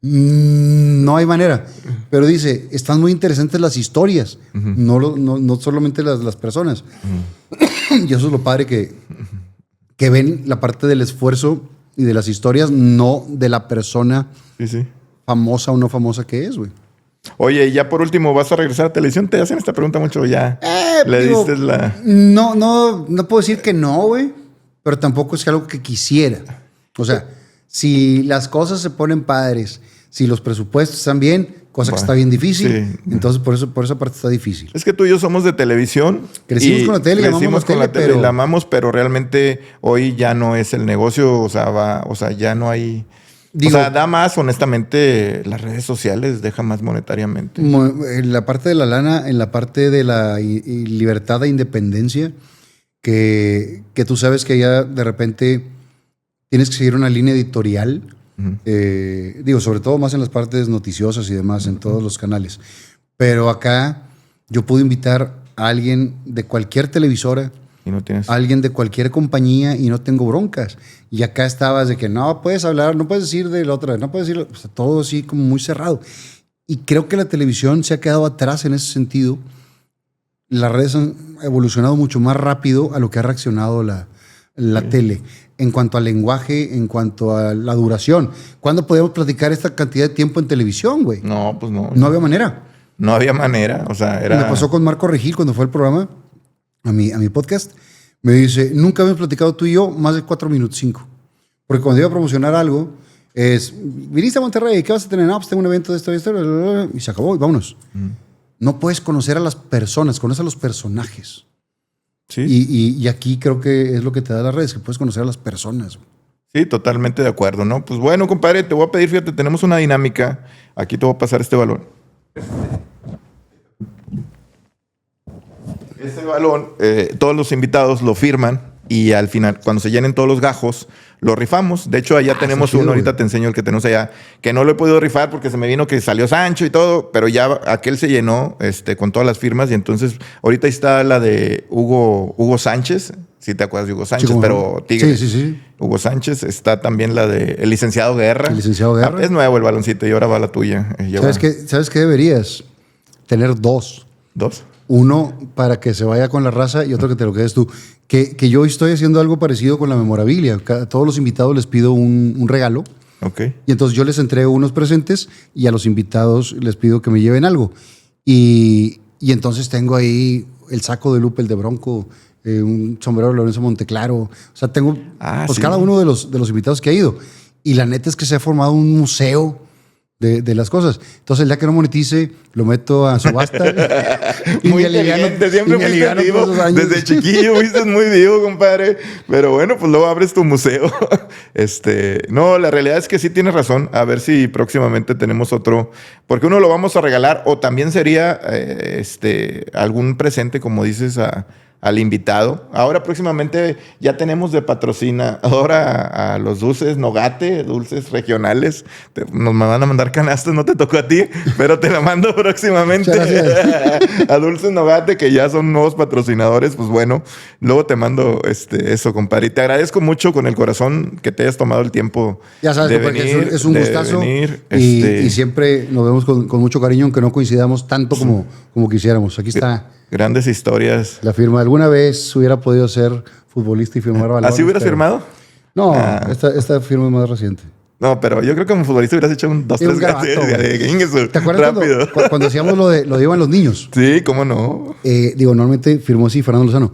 no hay manera. Pero dice, están muy interesantes las historias, no solamente las personas. Y eso es lo padre que ven la parte del esfuerzo y de las historias, no de la persona famosa o no famosa que es, güey. Oye, y ya por último, ¿vas a regresar a televisión? Te hacen esta pregunta mucho ya. Diste la... No puedo decir que no, güey, pero tampoco es algo que quisiera. O sea, si las cosas se ponen padres, si los presupuestos están bien, cosa que está bien difícil, entonces por esa parte está difícil. Es que tú y yo somos de televisión. Crecimos con la tele, crecimos con la tele, la amamos, pero realmente hoy ya no es el negocio, o sea, ya no hay... Digo, o sea, da más, honestamente, las redes sociales, deja más monetariamente. En la parte de la lana, en la parte de la libertad e independencia, que tú sabes que ya de repente tienes que seguir una línea editorial, sobre todo más en las partes noticiosas y demás, en todos los canales. Pero acá yo puedo invitar a alguien de cualquier televisora, y no tienes... alguien de cualquier compañía y no tengo broncas. Y acá estabas de que no puedes hablar, no puedes decir de la otra, no puedes decir, o sea, todo así como muy cerrado. Y creo que la televisión se ha quedado atrás en ese sentido. Las redes han evolucionado mucho más rápido a lo que ha reaccionado la tele. En cuanto al lenguaje, en cuanto a la duración. ¿Cuándo podíamos platicar esta cantidad de tiempo en televisión, güey? No, pues no. No había manera. No había manera, o sea, era... Me pasó con Marco Regil cuando fue el programa, a mi podcast. Me dice, nunca habíamos platicado tú y yo más de 4 minutos 5. Porque cuando iba a promocionar algo, viniste a Monterrey, ¿qué vas a tener? No, pues tengo un evento de esto, y se acabó, y vámonos. No puedes conocer a las personas, conoces a los personajes. Sí. Y aquí creo que es lo que te da las redes, que puedes conocer a las personas. Sí, totalmente de acuerdo, ¿no? Pues bueno, compadre, te voy a pedir, fíjate, tenemos una dinámica. Aquí te voy a pasar este balón. Este balón, todos los invitados lo firman y al final, cuando se llenen todos los gajos, lo rifamos. De hecho, allá tenemos chido, uno, ahorita güey. te enseño el que tenemos allá, que no lo he podido rifar porque se me vino que salió Sancho y todo, pero ya aquel se llenó con todas las firmas y entonces ahorita ahí está la de Hugo Sánchez, si te acuerdas de Hugo Sánchez, Sí, pero Tigres. Sí. Hugo Sánchez, está también la de el licenciado Guerra. El licenciado Guerra. Es nuevo el baloncito y ahora va la tuya. ¿Sabes qué deberías? Tener dos. ¿Dos? Uno para que se vaya con la raza y otro que te lo quedes tú. Que yo estoy haciendo algo parecido con la memorabilia. A todos los invitados les pido un regalo. Ok. Y entonces yo les entrego unos presentes y a los invitados les pido que me lleven algo. Y entonces tengo ahí el saco de Lupe, el de Bronco, un sombrero de Lorenzo Monteclaro. O sea, tengo sí. cada uno de los invitados que ha ido. Y la neta es que se ha formado un museo de las cosas. Entonces, el día que no monetice, lo meto a subasta. Muy inteligente, siempre fuiste divo. Desde chiquillo fuiste muy divo, compadre. Pero bueno, pues luego abres tu museo. No, la realidad es que sí tienes razón. A ver si próximamente tenemos otro. Porque uno lo vamos a regalar o también sería algún presente, como dices, al invitado. Ahora próximamente ya tenemos de patrocinador a los dulces Nogate, dulces regionales. Nos van a mandar canastas, no te tocó a ti, pero te la mando próximamente. A Dulces Nogate, que ya son nuevos patrocinadores. Pues bueno, luego te mando eso, compadre. Y te agradezco mucho con el corazón que te hayas tomado el tiempo ya sabes, de venir. Es un gustazo. Venir, y siempre nos vemos con mucho cariño, aunque no coincidamos tanto como quisiéramos. Aquí está. Grandes historias. La firma. ¿Alguna vez hubiera podido ser futbolista y firmar balones? ¿Así hubieras firmado? No, esta firma es más reciente. No, pero yo creo que como futbolista hubieras hecho un 2-3 gatos. ¿Te acuerdas cuando hacíamos lo de iban los niños? Sí, ¿cómo no? Normalmente firmó así Fernando Lozano.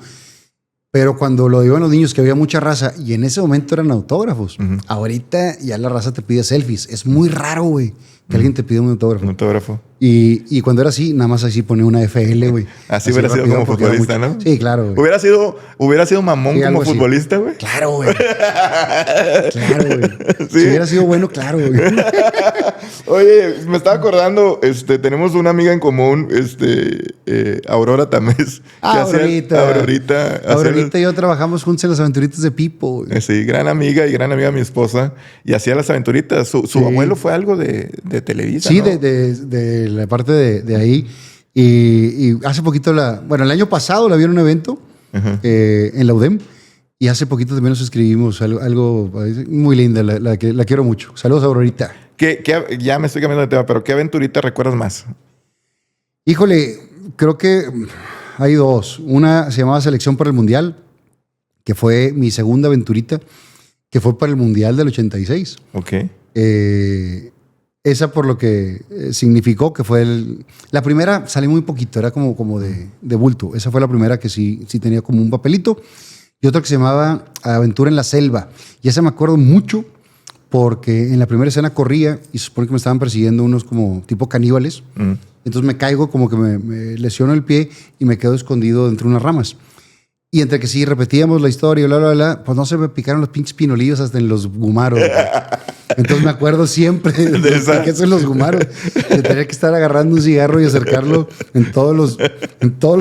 Pero cuando lo iban los niños, que había mucha raza, y en ese momento eran autógrafos. Ahorita ya la raza te pide selfies. Es muy raro, güey, que alguien te pida un autógrafo. Un autógrafo. Y cuando era así, nada más así ponía una FL, güey. Así hubiera sido como futbolista, ¿no? Sí, claro, güey. ¿Hubiera sido mamón sí, como futbolista, güey? Claro, güey. Claro, güey. ¿Sí? Si hubiera sido bueno, claro, güey. Oye, me estaba acordando, tenemos una amiga en común, Aurora Tamés. Aurorita y yo trabajamos juntos en las aventuritas de Pipo, güey. Sí, gran amiga de mi esposa. Y hacía las aventuritas. Su abuelo fue algo de Televisa, sí, ¿no? de la parte de ahí. Y hace poquito, el año pasado la vi en un evento en la UDEM. Y hace poquito también nos escribimos algo muy linda, la quiero mucho. Saludos a Aurorita. Ya me estoy cambiando de tema, pero ¿qué aventurita recuerdas más? Híjole, creo que hay dos. Una se llamaba Selección para el Mundial, que fue mi segunda aventurita, que fue para el Mundial del 86. Ok. Esa por lo que significó que fue la primera, salí muy poquito, era como de bulto. Esa fue la primera que sí tenía como un papelito. Y otra que se llamaba Aventura en la Selva. Y esa me acuerdo mucho porque en la primera escena corría y se supone que me estaban persiguiendo unos como tipo caníbales. Entonces me caigo, como que me lesiono el pie y me quedo escondido entre unas ramas. Y entre que sí repetíamos la historia, pues no se me picaron los pinches pinolillos hasta en los gumaros. Entonces me acuerdo siempre de que son los gumaros. De tener que estar agarrando un cigarro y acercarlo en todos los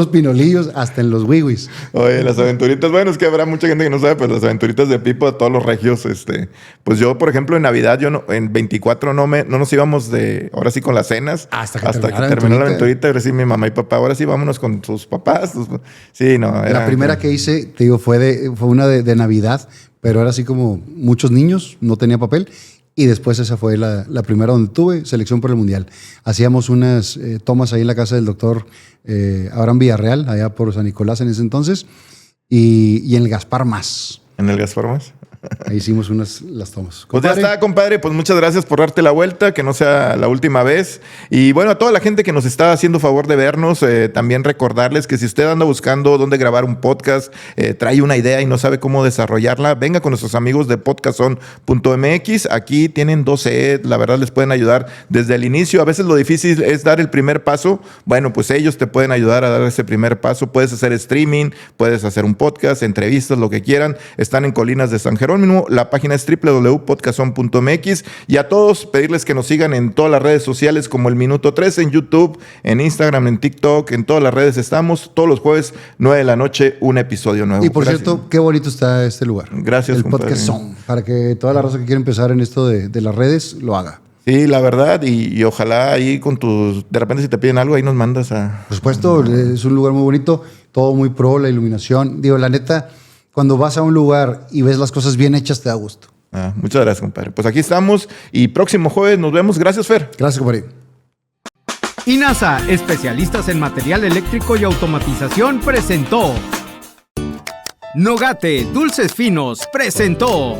pinolillos, hasta en los wiwis. Oye, las aventuritas, bueno, es que habrá mucha gente que no sabe, pero las aventuritas de Pipo, a todos los regios, pues yo, por ejemplo, en Navidad, en 24 no nos íbamos ahora sí con las cenas. Hasta que terminó la aventurita. Ahora sí, mi mamá y papá, ahora sí vámonos con sus papás. Sí, no. La primera que hice, te digo, fue una de Navidad, pero era así como muchos niños, no tenía papel. Y después esa fue la primera donde tuve selección por el Mundial. Hacíamos unas tomas ahí en la casa del doctor Abraham Villarreal, allá por San Nicolás en ese entonces, y en el Gaspar Más. ¿En el Gaspar Más? Ahí hicimos las tomas. Pues ya está, compadre. Pues muchas gracias por darte la vuelta, que no sea la última vez. Y bueno, a toda la gente que nos está haciendo favor de vernos, también recordarles que si usted anda buscando dónde grabar un podcast, trae una idea y no sabe cómo desarrollarla, venga con nuestros amigos de podcaston.mx. Aquí tienen 12, la verdad les pueden ayudar desde el inicio. A veces lo difícil es dar el primer paso. Bueno, pues ellos te pueden ayudar a dar ese primer paso. Puedes hacer streaming, puedes hacer un podcast, entrevistas, lo que quieran. Están en Colinas de San Jerónimo, Jerónimo. La página es www.podcaston.mx. Y a todos pedirles que nos sigan en todas las redes sociales como El Minuto 13, en YouTube, en Instagram, en TikTok, en todas las redes estamos. Todos los jueves, 9 de la noche, un episodio nuevo. Y por cierto, qué bonito está este lugar. Gracias, el compadre. Podcast Zone, para que toda la raza que quiere empezar en esto de las redes lo haga. Sí, la verdad, y ojalá ahí con tus... De repente si te piden algo, ahí nos mandas a... Por supuesto, es un lugar muy bonito, todo muy pro, la iluminación. Digo, la neta, cuando vas a un lugar y ves las cosas bien hechas, te da gusto. Muchas gracias, compadre. Pues aquí estamos y próximo jueves nos vemos. Gracias, Fer. Gracias, compadre. INASA, especialistas en material eléctrico y automatización, presentó. Nogate Dulces Finos presentó